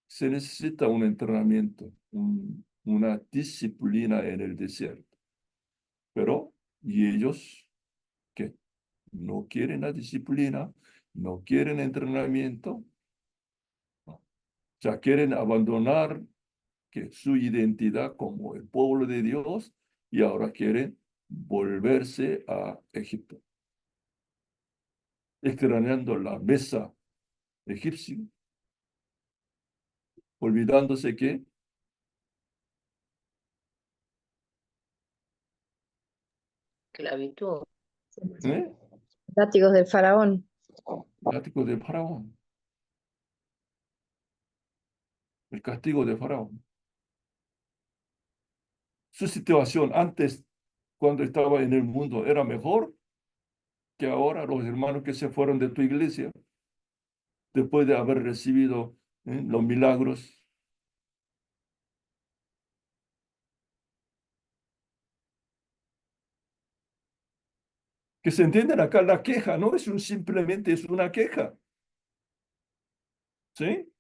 Speaker 2: se necesita un entrenamiento, una disciplina en el desierto. Pero, ¿y ellos qué? No quieren la disciplina, no quieren entrenamiento, ya quieren abandonar su identidad como el pueblo de Dios y ahora quieren volverse a Egipto, extrañando la mesa egipcia, olvidándose que
Speaker 3: Esclavitud.
Speaker 2: ¿eh?
Speaker 5: Látigos del faraón.
Speaker 2: Látigo de Faraón, el castigo de Faraón. Su situación antes, cuando estaba en el mundo, era mejor que ahora los hermanos que se fueron de tu iglesia, después de haber recibido los milagros. Que se entienden acá, la queja no es simplemente es una queja. ¿Sí?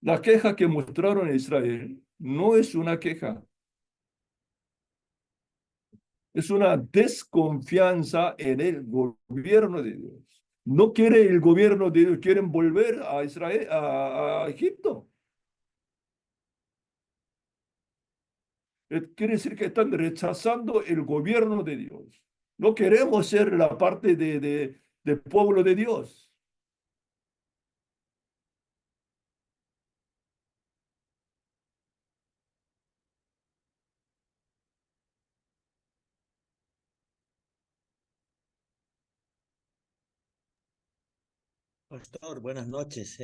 Speaker 2: La queja que mostraron en Israel no es una queja. Es una desconfianza en el gobierno de Dios. No quiere el gobierno de Dios, quieren volver a Israel, a Egipto. Quiere decir que están rechazando el gobierno de Dios. No queremos ser la parte del pueblo de Dios.
Speaker 11: Pastor, buenas noches.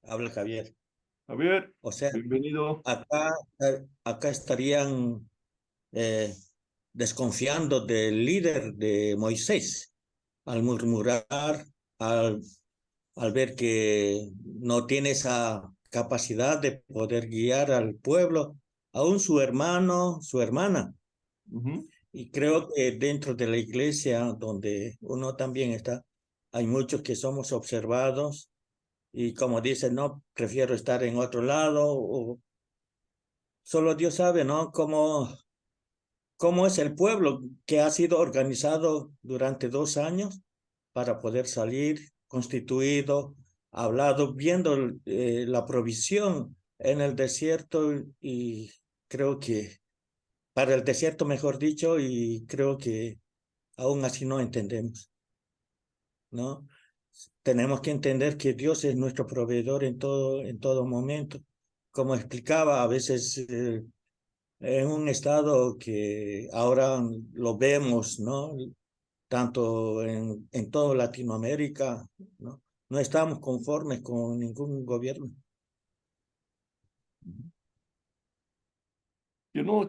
Speaker 11: Habla Javier.
Speaker 2: Javier,
Speaker 11: O sea,
Speaker 2: bienvenido.
Speaker 11: acá estarían eh, desconfiando del líder de Moisés al murmurar, al, al ver que no tiene esa capacidad de poder guiar al pueblo, aún su hermano, su hermana.
Speaker 2: Ujú.
Speaker 11: Y creo que dentro de la iglesia, donde uno también está, hay muchos que somos observados y como dicen, no, prefiero estar en otro lado, o solo Dios sabe, ¿no? Cómo es el pueblo que ha sido organizado durante 2 años para poder salir constituido, hablado, viendo la provisión en el desierto y creo que, para el desierto mejor dicho, y creo que aún así no entendemos, ¿no? Tenemos que entender que Dios es nuestro proveedor en todo momento. Como explicaba, a veces en un estado que ahora lo vemos, ¿no? Tanto en toda Latinoamérica, ¿no? No estamos conformes con ningún gobierno.
Speaker 2: Que no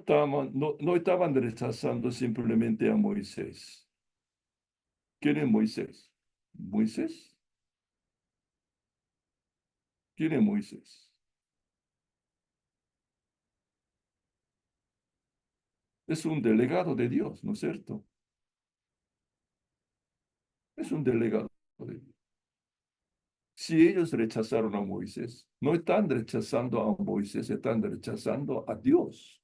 Speaker 2: estaban rechazando simplemente a Moisés. ¿Quién es Moisés? ¿Moisés? ¿Quién es Moisés? Es un delegado de Dios, ¿no es cierto? Es un delegado de Dios. Si ellos rechazaron a Moisés, no están rechazando a Moisés, están rechazando a Dios.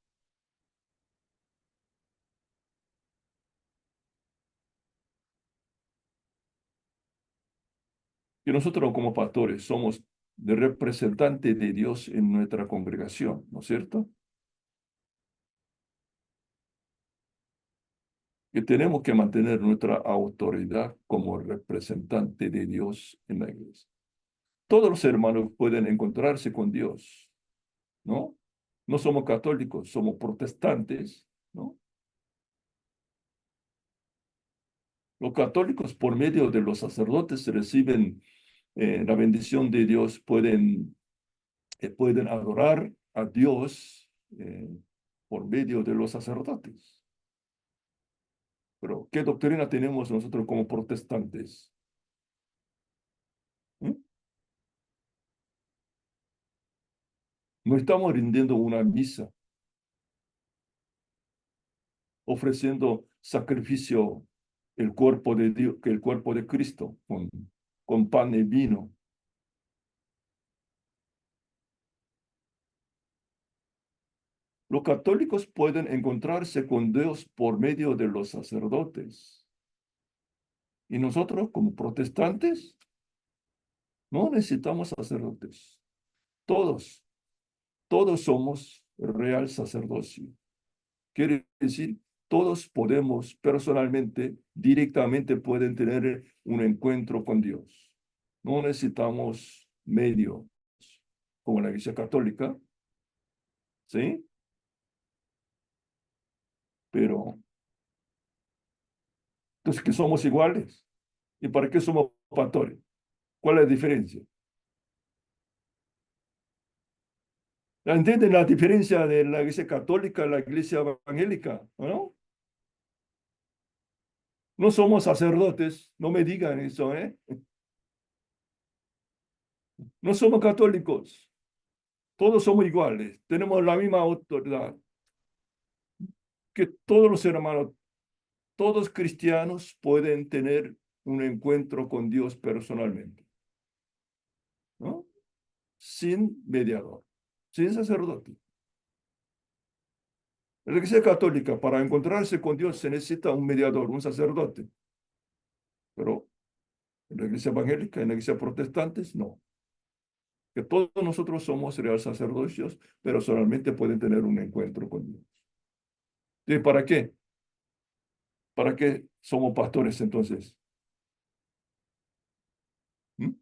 Speaker 2: Que nosotros como pastores somos de representante de Dios en nuestra congregación, ¿no es cierto? Que tenemos que mantener nuestra autoridad como representante de Dios en la iglesia. Todos los hermanos pueden encontrarse con Dios, ¿no? No somos católicos, somos protestantes, ¿no? Los católicos por medio de los sacerdotes reciben la bendición de Dios, pueden adorar a Dios por medio de los sacerdotes. Pero, ¿qué doctrina tenemos nosotros como protestantes? ¿Mm? No estamos rindiendo una misa. ofreciendo sacrificio el cuerpo de Dios, que el cuerpo de Cristo, con pan y vino. Los católicos pueden encontrarse con Dios por medio de los sacerdotes. Y nosotros, como protestantes, no necesitamos sacerdotes. Todos somos real sacerdocio. Quiere decir, todos podemos personalmente, directamente pueden tener un encuentro con Dios. No necesitamos medios, como la Iglesia Católica, ¿sí? Pero, entonces, que somos iguales. ¿Y para qué somos pastores? ¿Cuál es la diferencia? ¿Entienden la diferencia de la Iglesia Católica y la Iglesia Evangélica? ¿No? No somos sacerdotes, no me digan eso, ¿eh? No somos católicos, todos somos iguales, tenemos la misma autoridad que todos los hermanos, todos cristianos pueden tener un encuentro con Dios personalmente, ¿no? Sin mediador, sin sacerdote. En la Iglesia Católica, para encontrarse con Dios se necesita un mediador, un sacerdote, pero en la Iglesia Evangélica, en la Iglesia Protestante, no. Que todos nosotros somos real sacerdocios, pero solamente pueden tener un encuentro con Dios. ¿Y para qué? ¿Para qué somos pastores entonces? ¿Mm?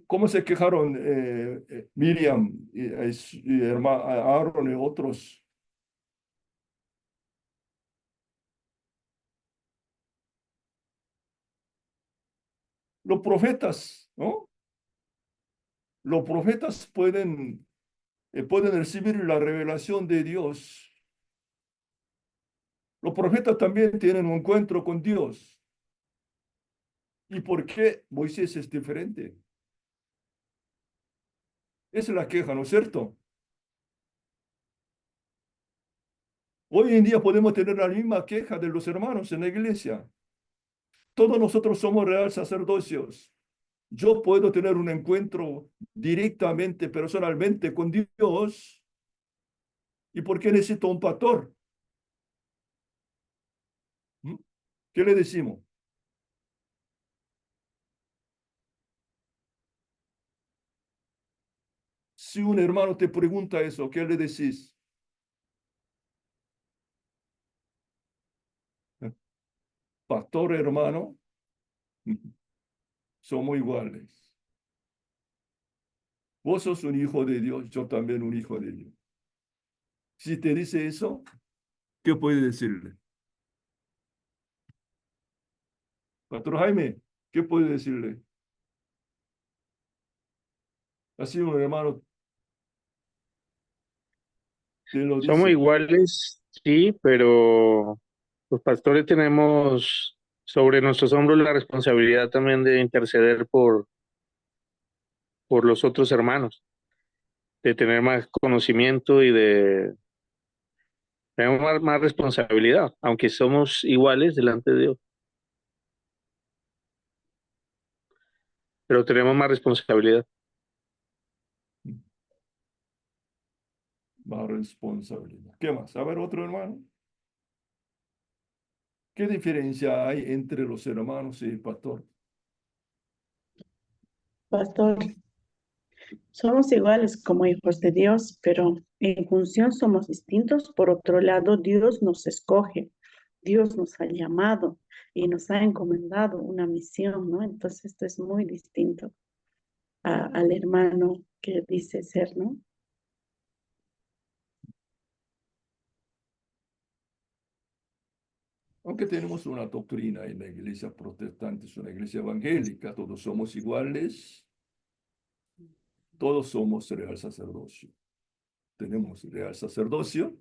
Speaker 2: ¿Cómo se quejaron Miriam y Aaron y otros? Los profetas, ¿no? Los profetas pueden recibir la revelación de Dios. Los profetas también tienen un encuentro con Dios. ¿Y por qué Moisés es diferente? Esa es la queja, ¿no es cierto? Hoy en día podemos tener la misma queja de los hermanos en la iglesia. Todos nosotros somos real sacerdocios. Yo puedo tener un encuentro directamente, personalmente con Dios. ¿Y por qué necesito un pastor? ¿Mm? ¿Qué le decimos? Si un hermano te pregunta eso, ¿qué le decís? Pastor, hermano, somos iguales. Vos sos un hijo de Dios, yo también un hijo de Dios. Si te dice eso, ¿qué puedes decirle? Pastor Jaime, ¿qué puede decirle? Así un hermano te lo
Speaker 6: Somos
Speaker 2: dice.
Speaker 6: iguales, sí, pero los pastores tenemos sobre nuestros hombros la responsabilidad también de interceder por los otros hermanos, de tener más conocimiento y de tener más responsabilidad, aunque somos iguales delante de Dios, pero tenemos más responsabilidad.
Speaker 2: Más responsabilidad. ¿Qué más? A ver, otro hermano. ¿Qué diferencia hay entre los hermanos y el pastor?
Speaker 1: Pastor, somos iguales como hijos de Dios, pero en función somos distintos. Por otro lado, Dios nos escoge, Dios nos ha llamado y nos ha encomendado una misión, ¿no? Entonces esto es muy distinto al hermano que dice ser, ¿no?
Speaker 2: Aunque tenemos una doctrina en la iglesia protestante, es una iglesia evangélica, todos somos iguales, todos somos real sacerdocio. Tenemos real sacerdocio,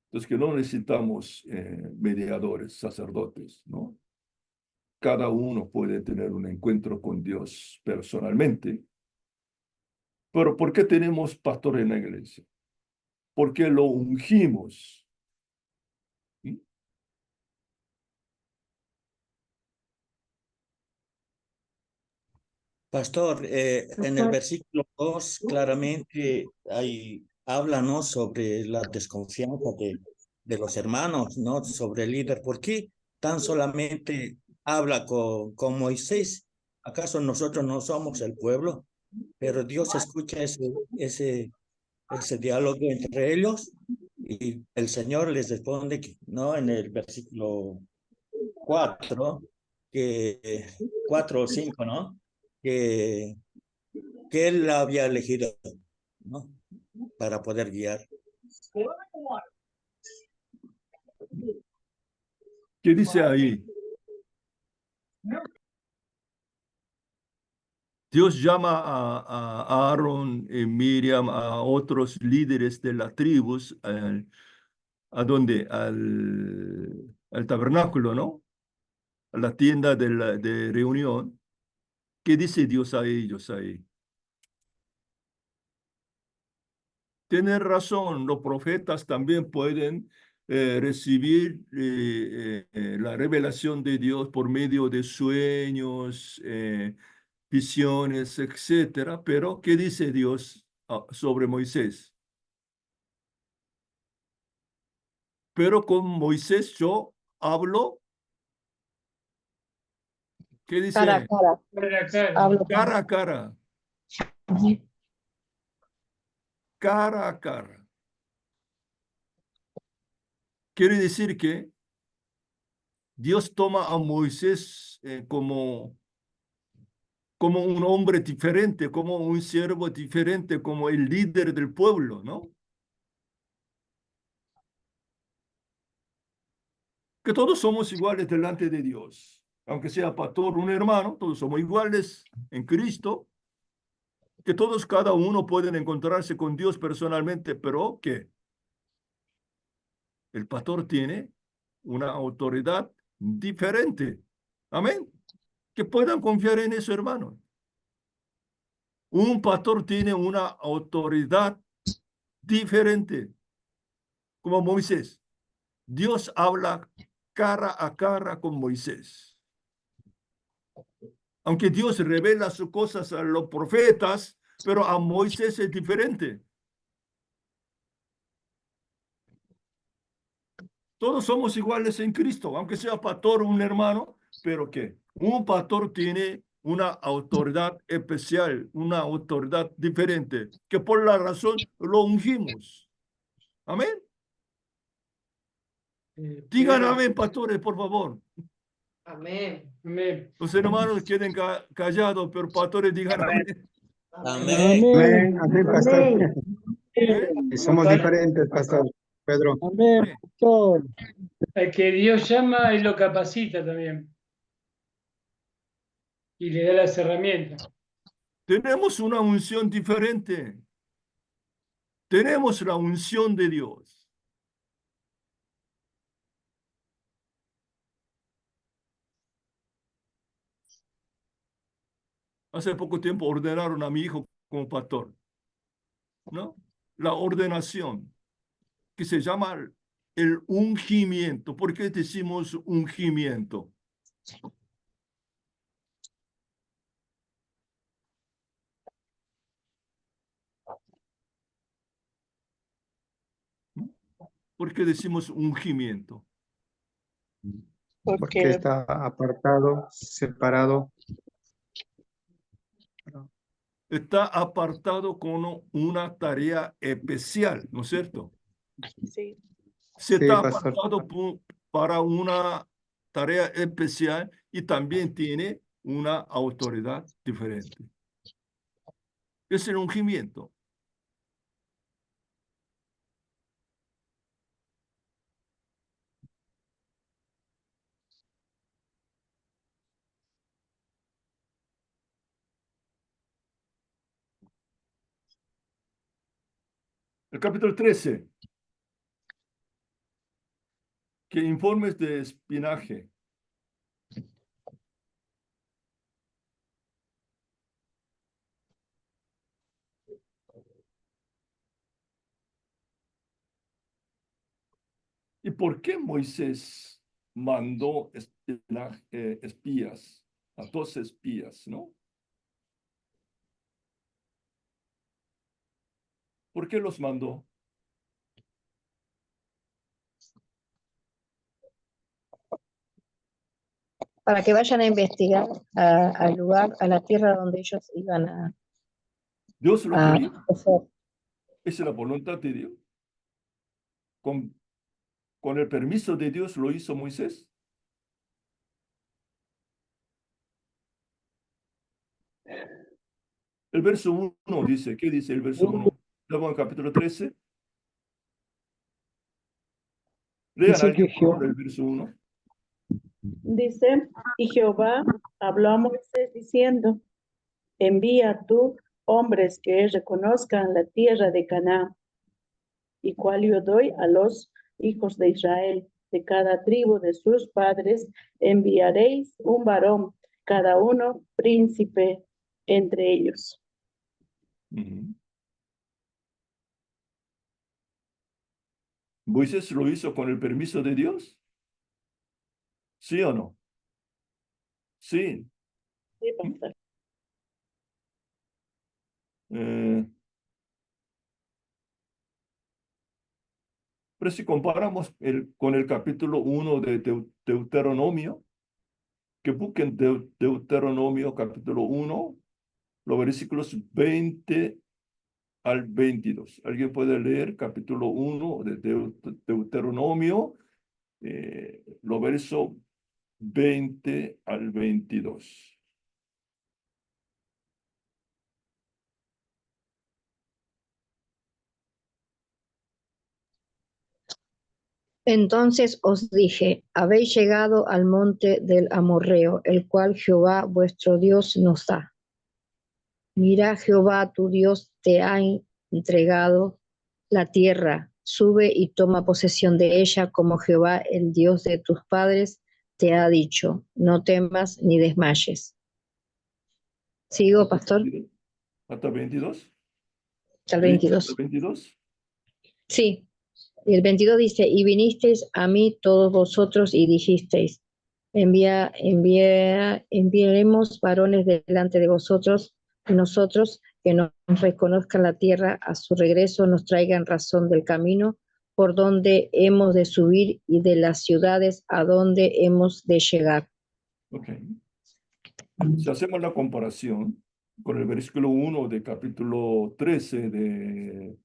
Speaker 2: entonces que no necesitamos mediadores, sacerdotes, ¿no? cada uno puede tener un encuentro con Dios personalmente. Pero ¿por qué tenemos pastor en la iglesia? Porque lo ungimos. ¿Sí?
Speaker 11: Pastor, en el versículo 2 claramente habla, ¿no?, sobre la desconfianza de los hermanos, ¿no?, sobre el líder. ¿Por qué tan solamente habla con Moisés? ¿Acaso nosotros no somos el pueblo? Pero Dios escucha ese diálogo entre ellos y el Señor les responde, ¿no?, en el versículo 4, 4 o 5, ¿no?, que él la había elegido, ¿no?, para poder guiar.
Speaker 2: ¿Qué dice ahí? Dios llama a Aarón, Miriam, a otros líderes de las tribus, ¿a dónde? Al tabernáculo, ¿no? A la tienda de reunión. ¿Qué dice Dios a ellos ahí? Tienen razón, los profetas también pueden recibir la revelación de Dios por medio de sueños, visiones, etcétera. Pero, ¿qué dice Dios sobre Moisés? Pero con Moisés yo hablo, ¿qué dice?
Speaker 5: Cara a cara.
Speaker 8: Cara a cara.
Speaker 5: Hablo con-
Speaker 2: Cara a cara,
Speaker 5: Ujú.
Speaker 2: cara a cara. Quiere decir que Dios toma a Moisés como un hombre diferente, como un siervo diferente, como el líder del pueblo, ¿no? Que todos somos iguales delante de Dios. Aunque sea pastor, un hermano, todos somos iguales en Cristo. Que todos, cada uno pueden encontrarse con Dios personalmente, pero que el pastor tiene una autoridad diferente. Amén. Que puedan confiar en eso, hermano. Un pastor tiene una autoridad diferente, como Moisés. Dios habla cara a cara con Moisés. Aunque Dios revela sus cosas a los profetas, pero a Moisés es diferente. Todos somos iguales en Cristo, aunque sea pastor o un hermano, pero que un pastor tiene una autoridad especial, una autoridad diferente, que por la razón lo ungimos. Amén. Digan
Speaker 4: Pedro,
Speaker 2: amén, pastores, por favor.
Speaker 4: amén.
Speaker 8: Amén.
Speaker 2: Los hermanos queden callados, pero pastores digan amén.
Speaker 11: Amén.
Speaker 7: Amén.
Speaker 12: Amén, pastor.
Speaker 1: Amén.
Speaker 2: ¿Eh?
Speaker 12: Y somos diferentes, pastor Pedro.
Speaker 7: Amén, pastor.
Speaker 8: Al que Dios llama y lo capacita también. Y le da las herramientas.
Speaker 2: Tenemos una unción diferente. Tenemos la unción de Dios. Hace poco tiempo ordenaron a mi hijo como pastor, ¿no? La ordenación, que se llama el ungimiento. ¿Por qué decimos ungimiento? ¿Por qué decimos ungimiento?
Speaker 12: Porque
Speaker 1: Porque
Speaker 12: está apartado, separado.
Speaker 2: Está apartado con una tarea especial, ¿no es cierto?
Speaker 1: sí,
Speaker 2: Se
Speaker 12: Sí,
Speaker 2: está
Speaker 12: pastor.
Speaker 2: apartado para una tarea especial y también tiene una autoridad diferente. Es el ungimiento. El capítulo 13. Que informes de espionaje. ¿Y por qué Moisés mandó espías, a 12 espías, no? ¿Por qué los mandó?
Speaker 5: Para que vayan a investigar al lugar, a la tierra donde ellos iban
Speaker 2: Dios lo
Speaker 5: a
Speaker 2: quería.
Speaker 5: hacer.
Speaker 2: Esa es la voluntad de Dios. Con el permiso de Dios lo hizo Moisés. El verso 1 dice, ¿qué dice el verso 1? Estamos en capítulo 13. Lean
Speaker 7: Dice que
Speaker 2: alguien por favor el verso 1.
Speaker 1: Dice, y Jehová habló a Moisés diciendo, envía tú hombres que reconozcan la tierra de Canaán, y cual yo doy a los hijos de Israel. De cada tribu de sus padres enviaréis un varón, cada uno príncipe entre ellos.
Speaker 2: ¿Moisés lo hizo con el permiso de Dios? ¿Sí o no? Sí.
Speaker 1: Sí, pastor.
Speaker 2: Pero si comparamos con el capítulo 1 de Deuteronomio, que busquen Deuteronomio capítulo 1, los versículos 20 al 22. ¿Alguien puede leer capítulo 1 de Deuteronomio, los versos 20 al 22?
Speaker 5: Entonces os dije, habéis llegado al monte del Amorreo, el cual Jehová vuestro Dios nos da. Mira, Jehová tu Dios te ha entregado la tierra, sube y toma posesión de ella, como Jehová, el Dios de tus padres, te ha dicho. No temas ni desmayes. ¿Sigo, pastor?
Speaker 2: ¿Hasta 22?
Speaker 5: Hasta el 22.
Speaker 2: ¿Hasta 22?
Speaker 5: Sí. Y el 22 dice, y vinisteis a mí todos vosotros y dijisteis, enviaremos varones delante de vosotros, y nosotros que nos reconozcan la tierra, a su regreso nos traigan razón del camino por donde hemos de subir y de las ciudades a donde hemos de llegar.
Speaker 2: Ok. Si hacemos la comparación con el versículo 1 de capítulo 13 de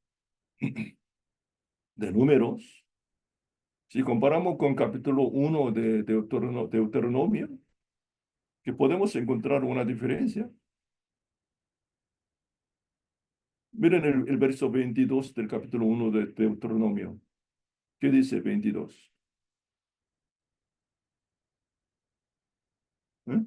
Speaker 2: Números, si comparamos con capítulo 1 de Deuteronomio, que podemos encontrar una diferencia. Miren el verso 22 del capítulo 1 de Deuteronomio. ¿Qué dice 22? ¿Eh?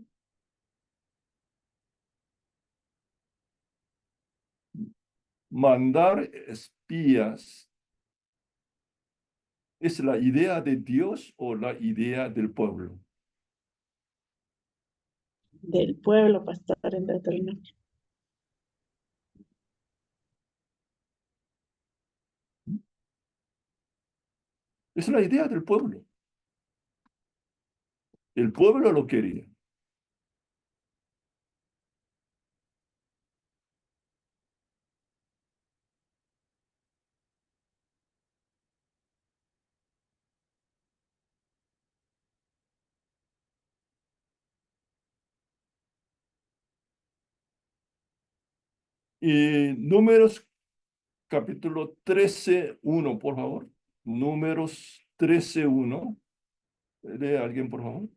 Speaker 2: Mandar espías, ¿es la idea de Dios o la idea del pueblo?
Speaker 1: Del pueblo, pastor, en Deuteronomio.
Speaker 2: Es la idea del pueblo. El pueblo lo quería. Y Números capítulo 13:1, por favor. Números 13:1. Lee alguien, por favor.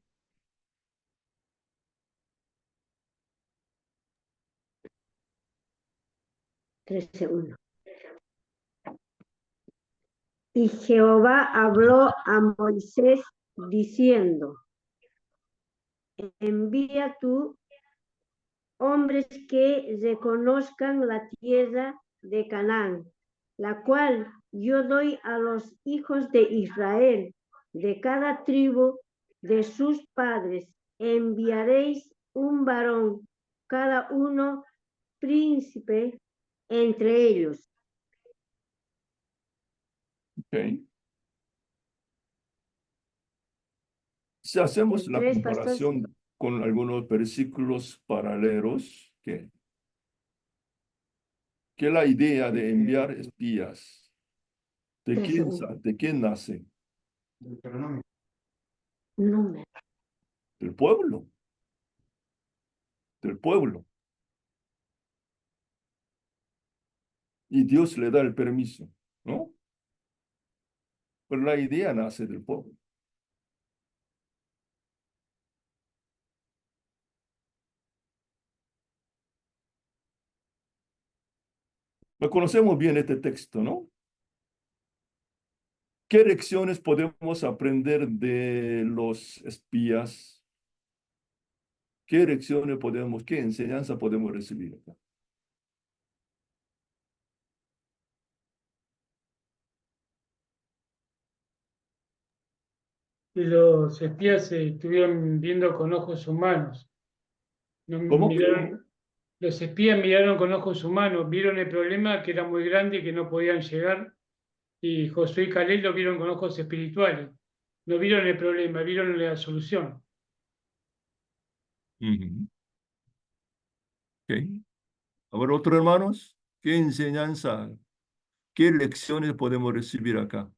Speaker 13: Y Jehová habló a Moisés diciendo, envía tú hombres que reconozcan la tierra de Canaán, la cual yo doy a los hijos de Israel. De cada tribu de sus padres enviaréis un varón, cada uno príncipe entre ellos.
Speaker 2: Okay. Si hacemos
Speaker 13: El
Speaker 2: la
Speaker 13: 3, pastor.
Speaker 2: comparación con algunos versículos paralelos, que la idea de enviar espías, ¿de quién nace?
Speaker 13: Número.
Speaker 2: Del pueblo. Del pueblo. Y Dios le da el permiso, ¿no? Pero la idea nace del pueblo. No conocemos bien este texto, ¿no? ¿Qué lecciones podemos aprender de los espías? ¿Qué lecciones podemos, qué enseñanza podemos recibir acá?
Speaker 8: Y los espías se estuvieron viendo con ojos humanos. No
Speaker 2: ¿Cómo?
Speaker 8: los espías miraron con ojos humanos, vieron el problema que era muy grande y que no podían llegar, y Josué y Caleb lo vieron con ojos espirituales. No vieron el problema, vieron la solución.
Speaker 2: Okay. A ver, otros hermanos, ¿qué enseñanza, qué lecciones podemos recibir acá?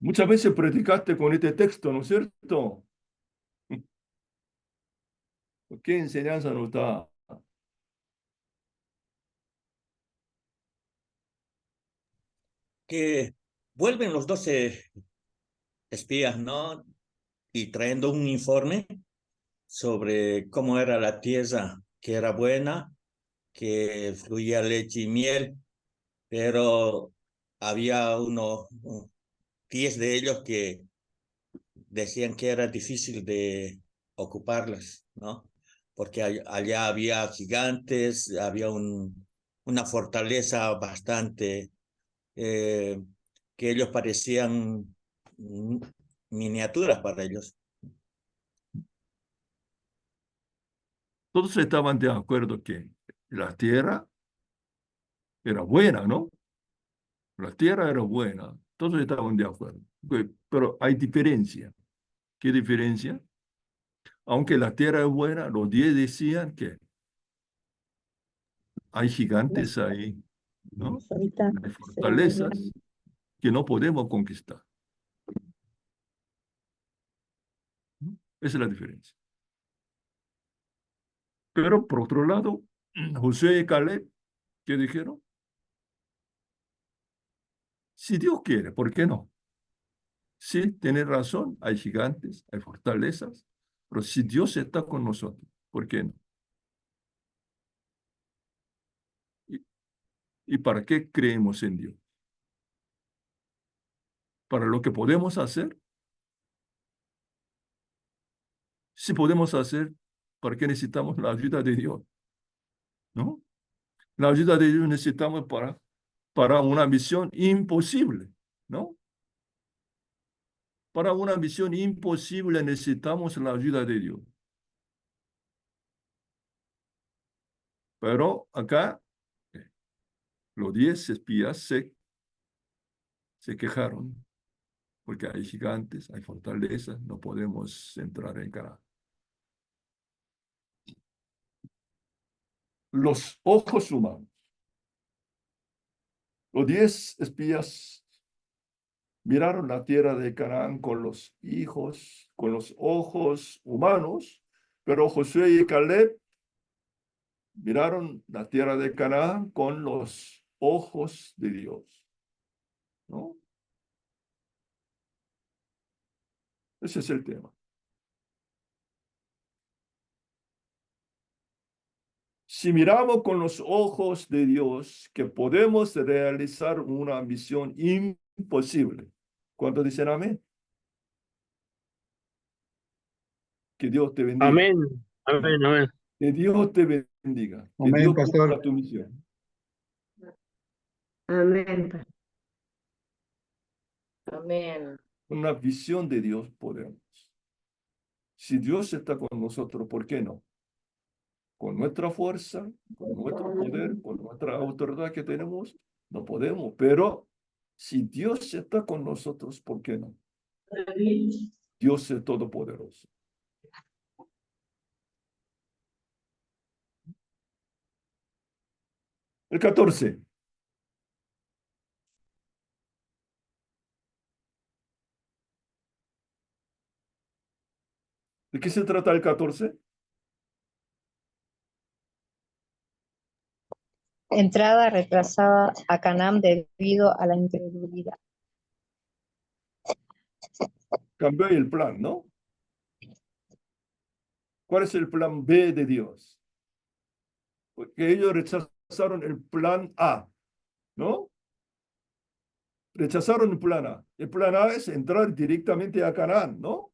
Speaker 2: Muchas veces predicaste con este texto, ¿no es cierto? ¿Qué enseñanza nos da?
Speaker 11: Que vuelven los 12 espías, ¿no? Y trayendo un informe sobre cómo era la tierra, que era buena, que fluía leche y miel, pero había 10 de ellos que decían que era difícil de ocuparlas, ¿no? Porque allá había gigantes, había una fortaleza bastante que ellos parecían miniaturas para ellos.
Speaker 2: Todos estaban de acuerdo que la tierra era buena, ¿no? La tierra era buena. Todos estaban de acuerdo. Pero hay diferencia. ¿Qué diferencia? Aunque la tierra es buena, los 10 decían que hay gigantes ahí, ¿no? Hay fortalezas que no podemos conquistar. ¿No? Esa es la diferencia. Pero por otro lado, Josué y Caleb, ¿qué dijeron? Si Dios quiere, ¿por qué no? Sí, tiene razón, hay gigantes, hay fortalezas, pero si Dios está con nosotros, ¿por qué no? ¿Y para qué creemos en Dios? ¿Para lo que podemos hacer? Si podemos hacer, ¿para qué necesitamos la ayuda de Dios? ¿No? La ayuda de Dios necesitamos para una misión imposible, ¿no? Para una misión imposible necesitamos la ayuda de Dios. Pero acá, los 10 espías se quejaron, porque hay gigantes, hay fortalezas, no podemos entrar en Canaán. Los ojos humanos. Los 10 espías miraron la tierra de Canaán con los ojos humanos, pero Josué y Caleb miraron la tierra de Canaán con los ojos de Dios, ¿no? Ese es el tema. Si miramos con los ojos de Dios que podemos realizar una misión imposible, ¿cuántos dicen amén? Que Dios te bendiga.
Speaker 6: Amén, amén, amén.
Speaker 2: Que Dios te bendiga. Que
Speaker 12: Amén,
Speaker 2: Dios
Speaker 12: pastor.
Speaker 2: cumpla tu misión.
Speaker 13: Amén.
Speaker 3: Amén.
Speaker 2: Una visión de Dios podemos. Si Dios está con nosotros, ¿por qué no? Con nuestra fuerza, con nuestro poder, con nuestra autoridad que tenemos, no podemos. Pero si Dios está con nosotros, ¿por qué no? Dios es todopoderoso. El 14. ¿De qué se trata el 14?
Speaker 5: Entrada retrasada a Canaán debido a la incredulidad.
Speaker 2: Cambió el plan, ¿no? ¿Cuál es el plan B de Dios? Porque ellos rechazaron el plan A, ¿no? Rechazaron el plan A. El plan A es entrar directamente a Canaán, ¿no?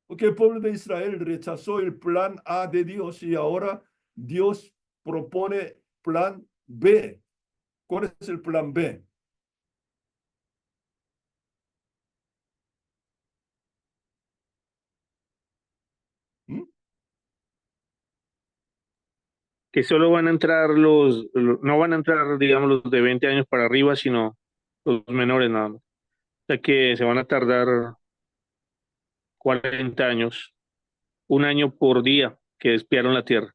Speaker 2: Porque el pueblo de Israel rechazó el plan A de Dios y ahora Dios propone plan B. ¿Cuál es el plan B? ¿Mm?
Speaker 6: Que solo van a entrar no van a entrar, digamos, los de 20 años para arriba, sino los menores nada más. O sea que se van a tardar 40 años, un año por día que espiaron la tierra,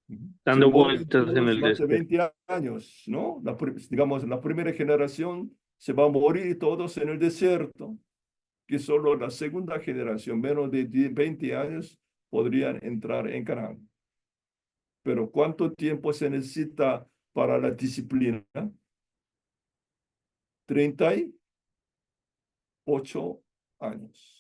Speaker 2: Se
Speaker 6: dando
Speaker 2: moren
Speaker 6: vueltas en
Speaker 2: todos
Speaker 6: el
Speaker 2: más de
Speaker 6: desierto.
Speaker 2: 20 años, ¿no? Digamos, la primera generación se va a morir todos en el desierto, que solo la segunda generación, menos de 20 años, podrían entrar en Canaán. Pero ¿cuánto tiempo se necesita para la disciplina? 38 años.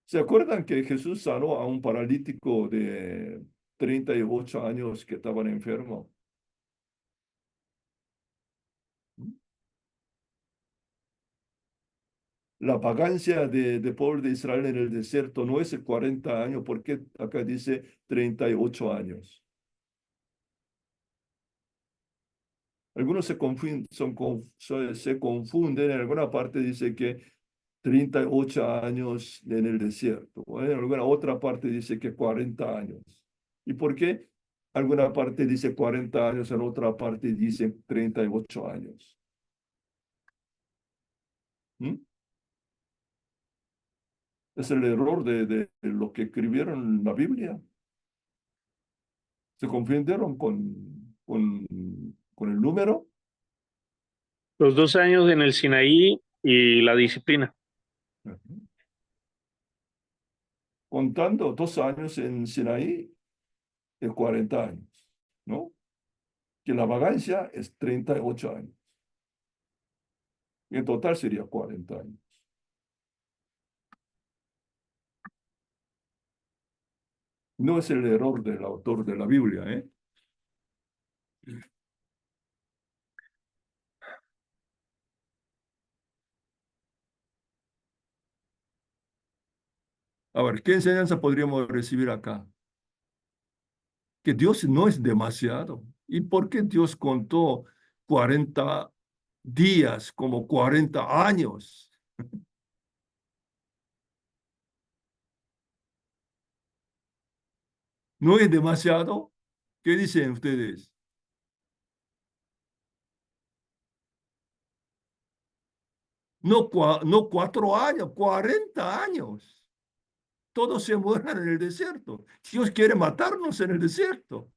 Speaker 2: ¿Se acuerdan que Jesús sanó a un paralítico de 38 años que estaban enfermo? La vagancia de pueblo de Israel en el desierto no es 40 años, porque acá dice 38 años. Algunos se confunden, se confunden, en alguna parte dice que 38 años en el desierto, en alguna otra parte dice que 40 años. ¿Y por qué? Alguna parte dice 40 años, en otra parte dice 38 años. ¿Mm? Es el error de lo que escribieron en la Biblia. Se confundieron con el número.
Speaker 6: Los 2 años en el Sinaí y la disciplina.
Speaker 2: Contando 2 años en Sinaí de 40 años, ¿no? Que la vagancia es 38 años. Y en total sería 40 años. No es el error del autor de la Biblia, ¿eh? A ver, ¿qué enseñanza podríamos recibir acá? Que Dios no es demasiado. ¿Y por qué Dios contó 40 días como 40 años? ¿No es demasiado? ¿Qué dicen ustedes? No, no 4 años, 40 años. Todos se mueran en el desierto. Dios quiere matarnos en el desierto.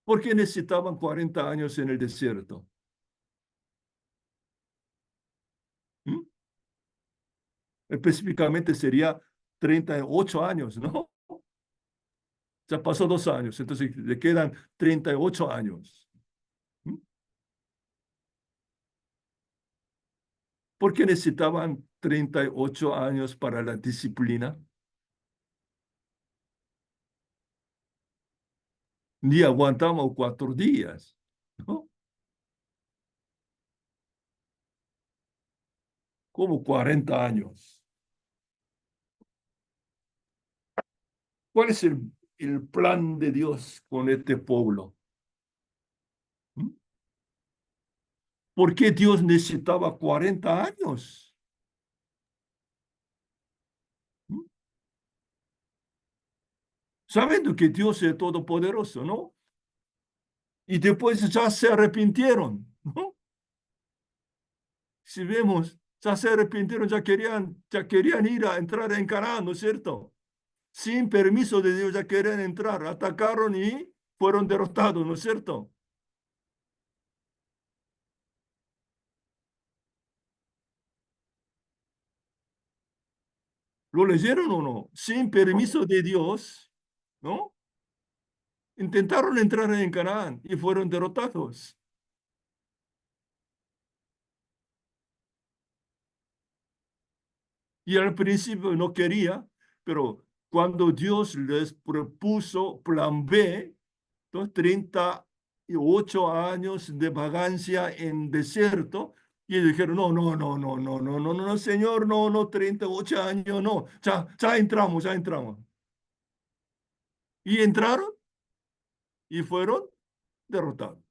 Speaker 2: ¿Por qué necesitaban 40 años en el desierto? ¿Mm? Específicamente sería 38 años, ¿no? Ya pasó 2 años, entonces le quedan 38 años. ¿Mm? ¿Por qué necesitaban 38 años para la disciplina? Ni aguantamos 4 días, ¿no? como 40 años. ¿Cuál es el plan de Dios con este pueblo? ¿Mm? ¿Por qué Dios necesitaba 40 años? ¿Mm? Sabiendo que Dios es todopoderoso, ¿no? Y después ya se arrepintieron, ¿no? Si vemos, ya se arrepintieron, ya querían ir a entrar en Canaán, ¿no es cierto? Sin permiso de Dios ya querían entrar, atacaron y fueron derrotados, ¿no es cierto? ¿Lo leyeron o no? Sin permiso de Dios, ¿no? Intentaron entrar en Canaán y fueron derrotados. Y al principio no quería, pero cuando Dios les propuso plan B, 38 años de vagancia en desierto, y ellos dijeron, no, no, no, no, no, no, no, no, Señor, no, no, 38 años, no, ya entramos, ya entramos. Y entraron y fueron derrotados.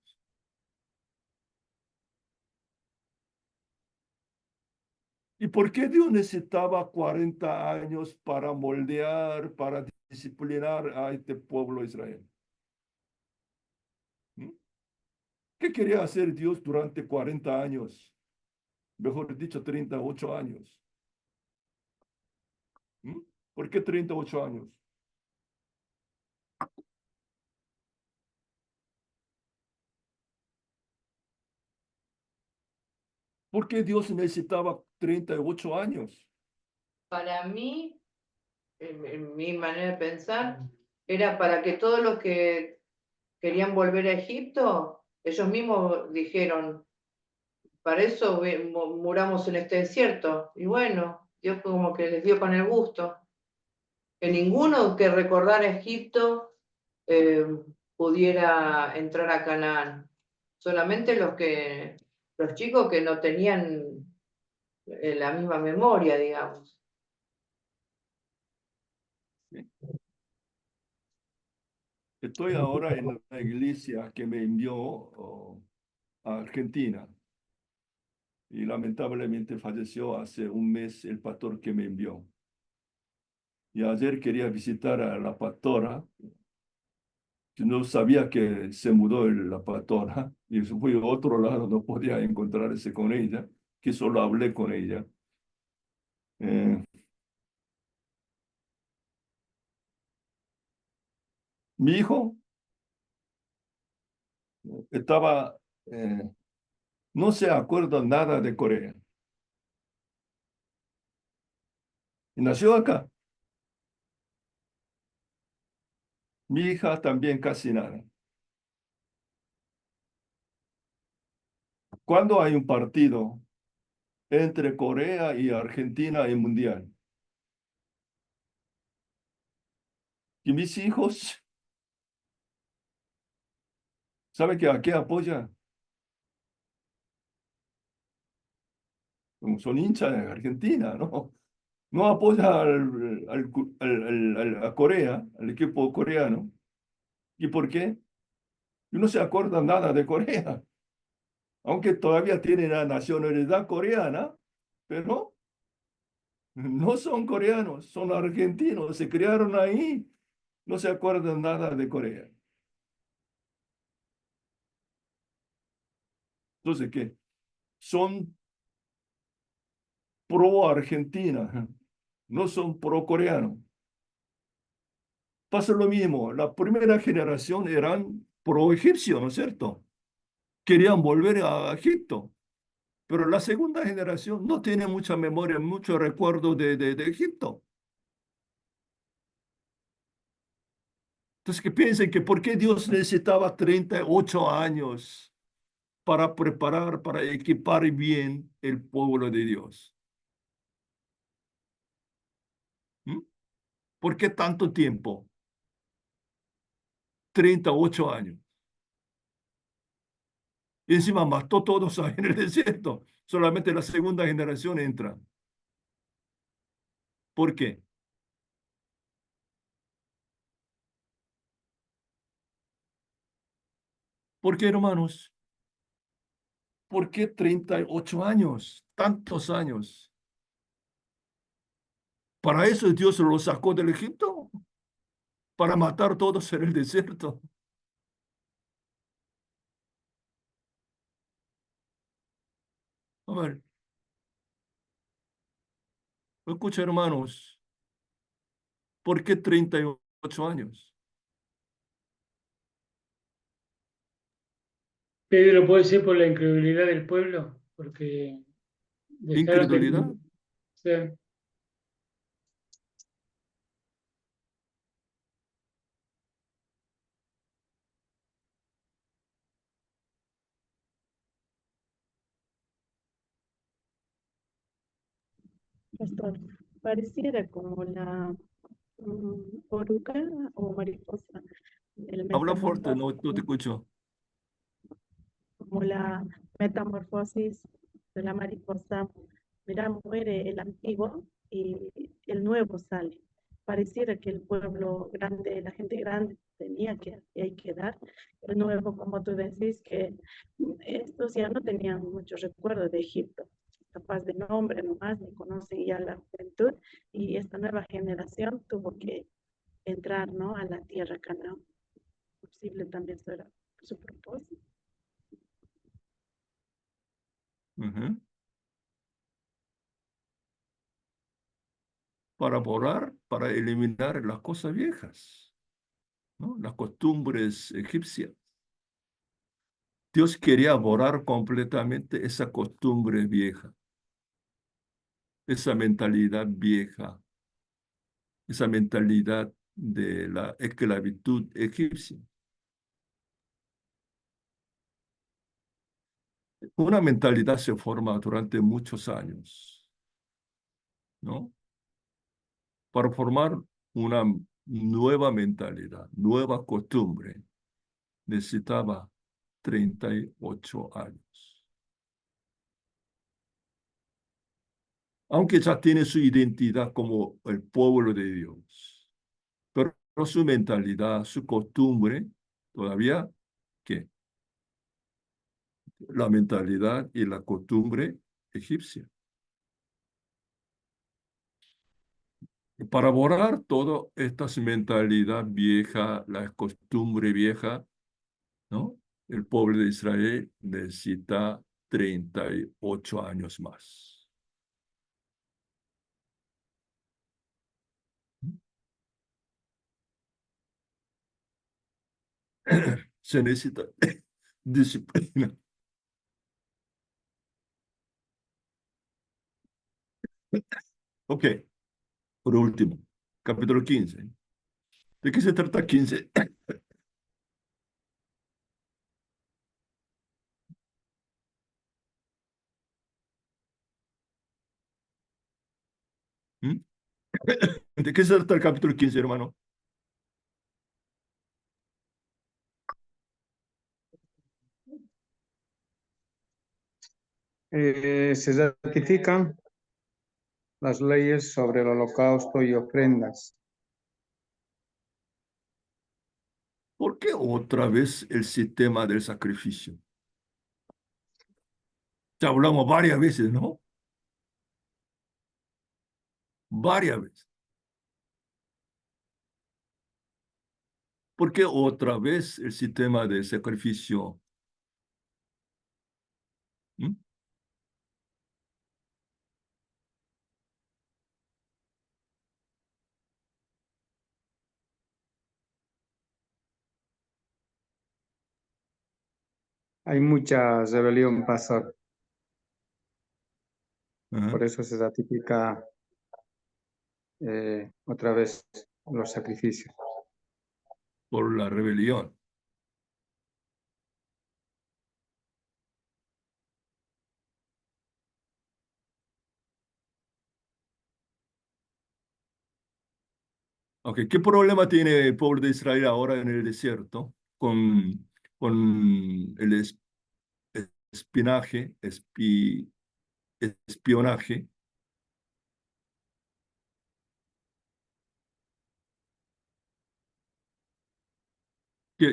Speaker 2: ¿Y por qué Dios necesitaba 40 años para moldear, para disciplinar a este pueblo de Israel? ¿Mm? ¿Qué quería hacer Dios durante 40 años? Mejor dicho, 38 años. ¿Mm? ¿Por qué 38 años? ¿Por qué Dios necesitaba 38 años?
Speaker 4: Para mí, en mi manera de pensar, era para que todos los que querían volver a Egipto, ellos mismos dijeron, para eso muramos en este desierto. Y bueno, Dios como que les dio con el gusto. Que ninguno que recordara Egipto pudiera entrar a Canaán. Solamente los chicos que no tenían la misma memoria, digamos.
Speaker 2: Estoy ahora en la iglesia que me envió a Argentina. Y lamentablemente falleció hace un mes el pastor que me envió. Y ayer quería visitar a la pastora. Yo no sabía que se mudó la pastora. Y fui a otro lado, no podía encontrarse con ella, que solo hablé con ella. Mi hijo estaba, no se acuerda nada de Corea. Y nació acá. Mi hija también casi nada. ¿Cuándo hay un partido entre Corea y Argentina en Mundial? Y mis hijos, ¿saben a qué apoya? Son hinchas de Argentina, ¿no? No apoya a Corea, al equipo coreano. ¿Y por qué? Y no se acuerda nada de Corea, aunque todavía tienen la nacionalidad coreana, pero no son coreanos, son argentinos, se criaron ahí, no se acuerdan nada de Corea. Entonces, ¿qué? Son pro-Argentina, no son pro-coreanos. Pasa lo mismo, la primera generación eran pro-egipcio, ¿no es cierto? Querían volver a Egipto, pero la segunda generación no tiene mucha memoria, mucho recuerdo de Egipto. Entonces, que piensen que por qué Dios necesitaba 38 años para preparar, para equipar bien el pueblo de Dios. ¿Mm? ¿Por qué tanto tiempo? 38 años. Y encima mató todos ahí en el desierto. Solamente la segunda generación entra. ¿Por qué? ¿Por qué, hermanos? ¿Por qué 38 años? Tantos años. Para eso Dios lo sacó del Egipto. Para matar todos en el desierto. A ver, escucha, hermanos. ¿Por qué 38 años?
Speaker 8: Pedro, puede ser por la incredulidad del pueblo, porque dejaron
Speaker 2: ¿Incredulidad?
Speaker 8: de... Sí.
Speaker 1: Pastor, pareciera como la oruga o mariposa, el
Speaker 2: Habla fuerte,
Speaker 1: metamorfosis,
Speaker 2: no te escucho.
Speaker 1: como la metamorfosis de la mariposa. Mira, muere el antiguo y el nuevo sale. Pareciera que el pueblo grande, la gente grande tenía que hay que dar. El nuevo, como tú decís, que estos ya no tenían mucho recuerdo de Egipto, capaz de nombre nomás, ni conocen ya la juventud, y esta nueva generación tuvo que entrar, ¿no?, a la tierra Canaán. Posible también será su propósito.
Speaker 2: Ujú. Para borrar, para eliminar las cosas viejas, ¿no? Las costumbres egipcias. Dios quería borrar completamente esa costumbre vieja, esa mentalidad vieja, esa mentalidad de la esclavitud egipcia. Una mentalidad se forma durante muchos años, ¿no? Para formar una nueva mentalidad, nueva costumbre, necesitaba 38 años. Aunque ya tiene su identidad como el pueblo de Dios, pero su mentalidad, su costumbre, todavía, ¿qué? La mentalidad y la costumbre egipcia. Para borrar toda esta mentalidad vieja, la costumbre vieja, ¿no? El pueblo de Israel necesita 38 años más. Se necesita disciplina. Ok, por último, capítulo 15. ¿De qué se trata 15? ¿Mm? ¿De qué se trata el capítulo 15, hermano?
Speaker 12: Se ratifican las leyes sobre el holocausto y ofrendas.
Speaker 2: ¿Por qué otra vez el sistema del sacrificio? Ya hablamos varias veces, ¿no? Varias veces. ¿Por qué otra vez el sistema de sacrificio? ¿Mm?
Speaker 12: Hay mucha rebelión, pastor.
Speaker 2: Ajá.
Speaker 12: Por eso se ratifica otra vez los sacrificios.
Speaker 2: Por la rebelión. Okay. ¿Qué problema tiene el pueblo de Israel ahora en el desierto con el espionaje,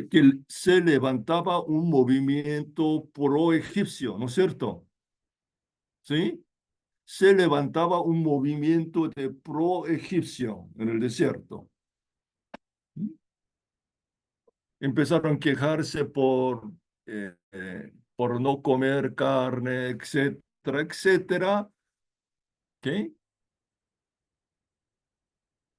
Speaker 2: que se levantaba un movimiento pro-egipcio, ¿no es cierto? ¿Sí? Se levantaba un movimiento de pro-egipcio en el desierto. Empezaron a quejarse por no comer carne, etcétera, etcétera. ¿Ok?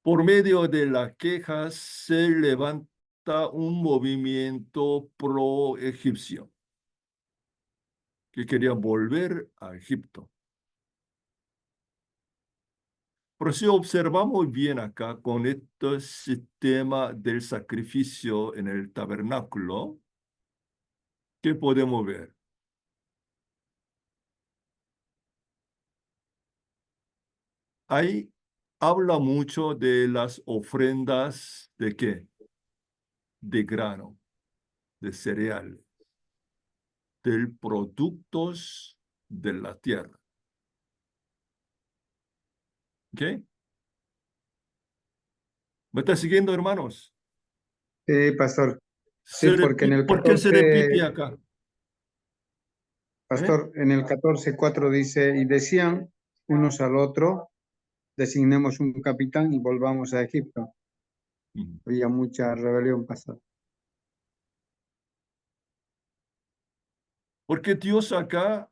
Speaker 2: Por medio de las quejas se levanta un movimiento pro-egipcio que quería volver a Egipto. Pero si observamos bien acá con este sistema del sacrificio en el tabernáculo, ¿qué podemos ver? Ahí habla mucho de las ofrendas de qué? De grano, de cereal, de productos de la tierra. ¿Ok? ¿Me está siguiendo, hermanos?
Speaker 12: Sí, pastor. Sí, porque en el
Speaker 2: ¿Por qué se repite
Speaker 12: 14,
Speaker 2: acá?
Speaker 12: pastor, en el 14:4 dice, y decían unos al otro, designemos un capitán y volvamos a Egipto. Había mucha rebelión, pastor.
Speaker 2: Porque Dios acá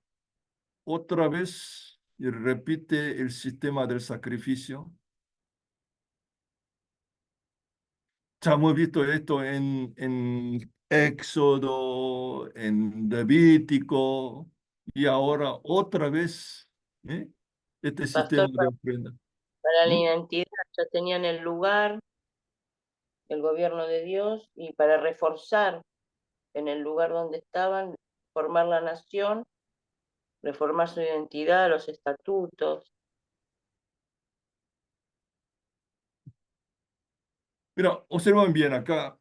Speaker 2: otra vez repite el sistema del sacrificio. Ya hemos visto esto en Éxodo, en Levítico, y ahora otra vez este sistema
Speaker 3: Pastor,
Speaker 2: de ofrenda.
Speaker 3: para la
Speaker 2: ¿Mm?
Speaker 3: identidad ya tenían el lugar, el gobierno de Dios, y para reforzar en el lugar donde estaban, formar la nación, reformar su identidad, los estatutos.
Speaker 2: Mira, observan bien acá.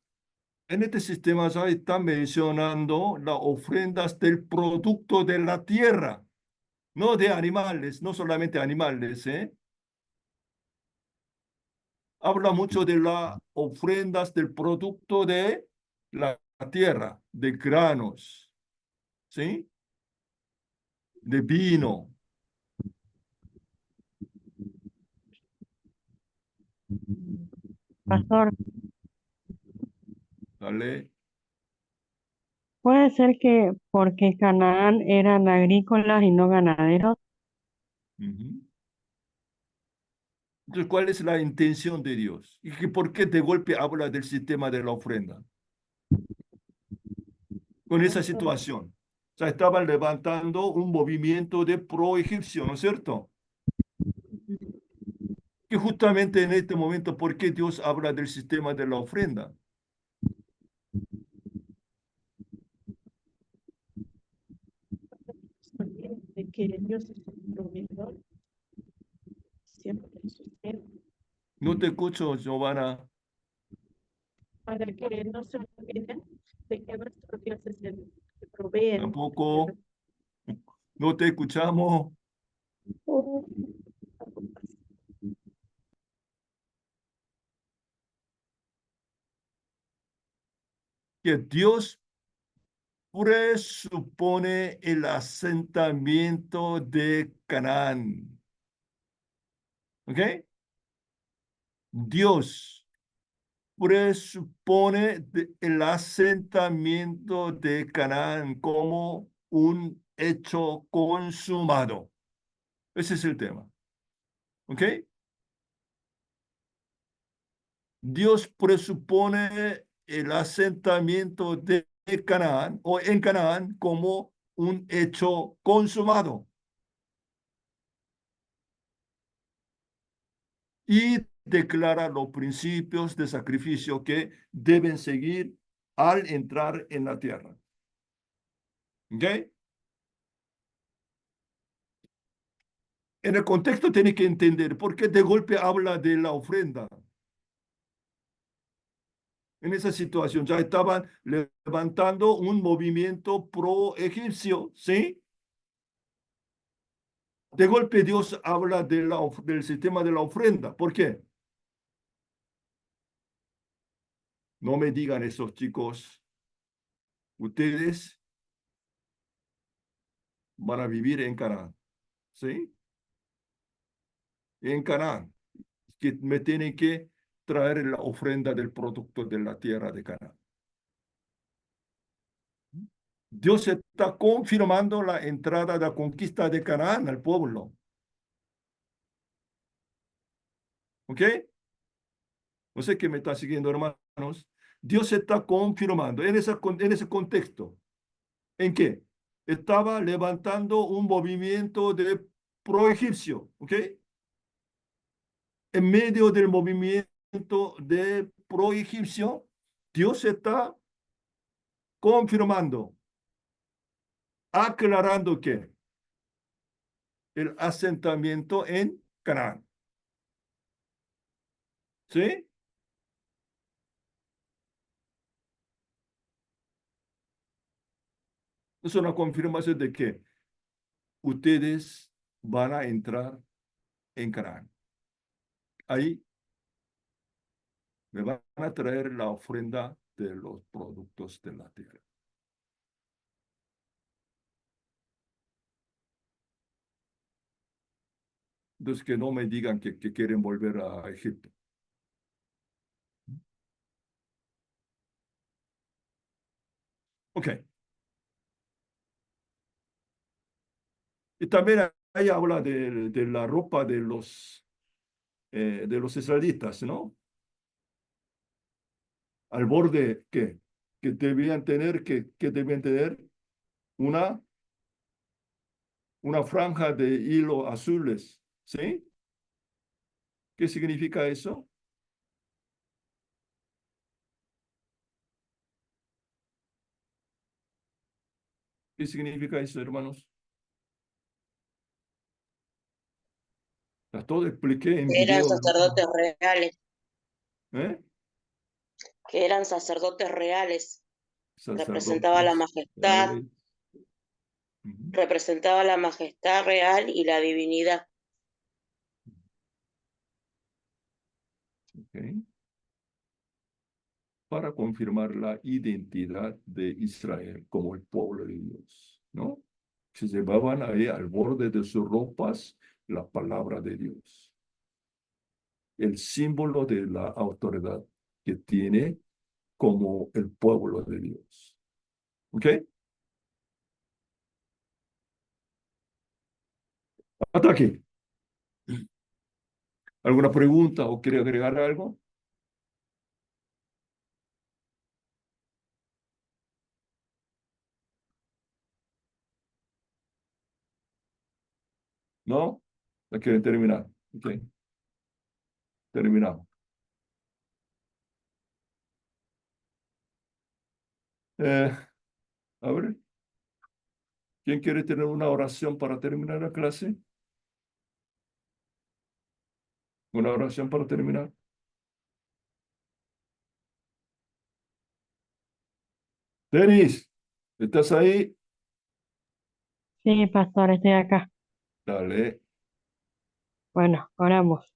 Speaker 2: En este sistema ya está mencionando las ofrendas del producto de la tierra, no de animales, no solamente animales, ¿eh? Habla mucho de las ofrendas del producto de la tierra, de granos, ¿sí? De vino.
Speaker 9: Pastor,
Speaker 2: ¿Vale?
Speaker 9: puede ser que porque Canaán eran agrícolas y no ganaderos.
Speaker 2: Ujú. Entonces, ¿cuál es la intención de Dios? ¿Y por qué de golpe habla del sistema de la ofrenda? Con esa situación. O sea, estaban levantando un movimiento de pro-egipcio, ¿no es cierto? Que justamente en este momento, ¿por qué Dios habla del sistema de la ofrenda?
Speaker 1: De que Dios es un proveedor siempre sustenta,
Speaker 2: No te escucho, Giovanna.
Speaker 1: para que no se olviden de que nuestro Dios es el que provee.
Speaker 2: Tampoco. No te escuchamos. Que Dios presupone el asentamiento de Canaán. ¿Ok? Dios presupone el asentamiento de Canaán como un hecho consumado. Ese es el tema. ¿Ok? Dios presupone el asentamiento de Canaán o en Canaán como un hecho consumado. Y declara los principios de sacrificio que deben seguir al entrar en la tierra. ¿Ok? En el contexto tiene que entender por qué de golpe habla de la ofrenda. En esa situación ya estaban levantando un movimiento pro-egipcio, ¿sí? De golpe Dios habla del sistema de la ofrenda. ¿Por qué? No me digan esos chicos, ustedes van a vivir en Canaán, ¿sí? En Canaán, que me tienen que traer la ofrenda del producto de la tierra de Canaán. Dios está confirmando la entrada de la conquista de Canaán al pueblo. ¿Ok? No sé qué me está siguiendo, hermanos. Dios está confirmando en ese contexto. ¿En qué? Estaba levantando un movimiento de pro-egipcio. ¿Ok? En medio del movimiento de pro-egipcio, Dios está confirmando, aclarando que el asentamiento en Canaán. ¿Sí? Es una confirmación de que ustedes van a entrar en Canaán. Ahí me van a traer la ofrenda de los productos de la tierra. Entonces, que no me digan que quieren volver a Egipto. Ok. Y también ahí habla de la ropa de los israelitas, ¿no? Al borde, ¿qué? Que debían tener, que debían tener una franja de hilo azules, ¿sí? ¿Qué significa eso? ¿Qué significa eso, hermanos? Ya todo expliqué en
Speaker 3: Que eran
Speaker 2: video.
Speaker 3: sacerdotes reales,
Speaker 2: ¿Eh?
Speaker 3: que eran sacerdotes reales. Representaba la
Speaker 2: Sacerdotes
Speaker 3: majestad,
Speaker 2: reales. Ujú.
Speaker 3: representaba la majestad real y la divinidad.
Speaker 2: Okay. Para confirmar la identidad de Israel como el pueblo de Dios, ¿no? Se llevaban ahí al borde de sus ropas la palabra de Dios, el símbolo de la autoridad que tiene como el pueblo de Dios. ¿Ok? Hasta aquí. ¿Alguna pregunta o quiere agregar algo? ¿No? ¿La quieren terminar? Ok. Terminamos. A ver, ¿quién quiere tener una oración para terminar la clase? ¿Una oración para terminar? Denis, ¿estás ahí?
Speaker 9: Sí, pastor, estoy acá.
Speaker 2: Dale.
Speaker 9: Bueno, oramos.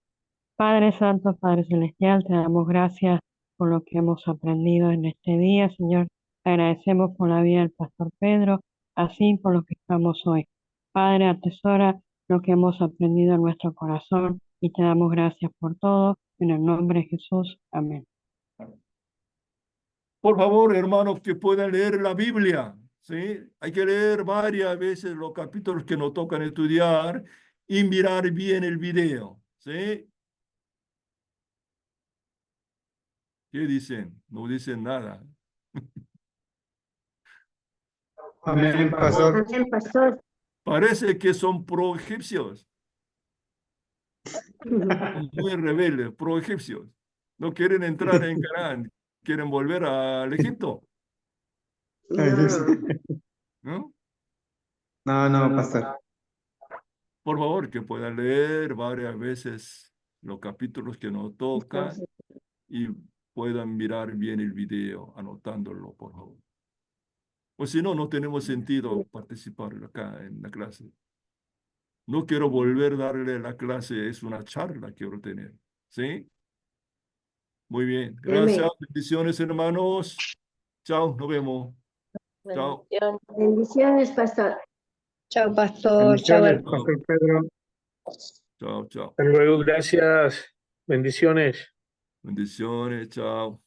Speaker 9: Padre Santo, Padre Celestial, te damos gracias por lo que hemos aprendido en este día, Señor. Te agradecemos por la vida del pastor Pedro, así por lo que estamos hoy. Padre, atesora lo que hemos aprendido en nuestro corazón y te damos gracias por todo. En el nombre de Jesús. Amén.
Speaker 2: Por favor, hermanos, que puedan leer la Biblia, ¿sí? Hay que leer varias veces los capítulos que nos tocan estudiar y mirar bien el video, ¿sí? ¿Qué dicen? No dicen nada.
Speaker 12: Amén, pastor.
Speaker 13: Amén, pastor.
Speaker 2: Parece que son pro-egipcios, son muy rebeldes, pro-egipcios. No quieren entrar en Canaán, quieren volver al Egipto, ¿no?
Speaker 12: No, no, pastor.
Speaker 2: Por favor, que puedan leer varias veces los capítulos que nos tocan y puedan mirar bien el video, anotándolo, por favor. O si no, no tenemos sentido participar acá en la clase. No quiero volver a darle la clase, es una charla que quiero tener. ¿Sí? Muy bien. Gracias. Bendiciones, hermanos. Chao, nos vemos. Chao.
Speaker 13: Bendiciones, pastor.
Speaker 5: Chao, pastor. Chao,
Speaker 12: Bendiciones, Pastor Pedro.
Speaker 2: Chao, chao.
Speaker 6: Hasta luego, gracias. Bendiciones.
Speaker 2: Bendiciones, chao.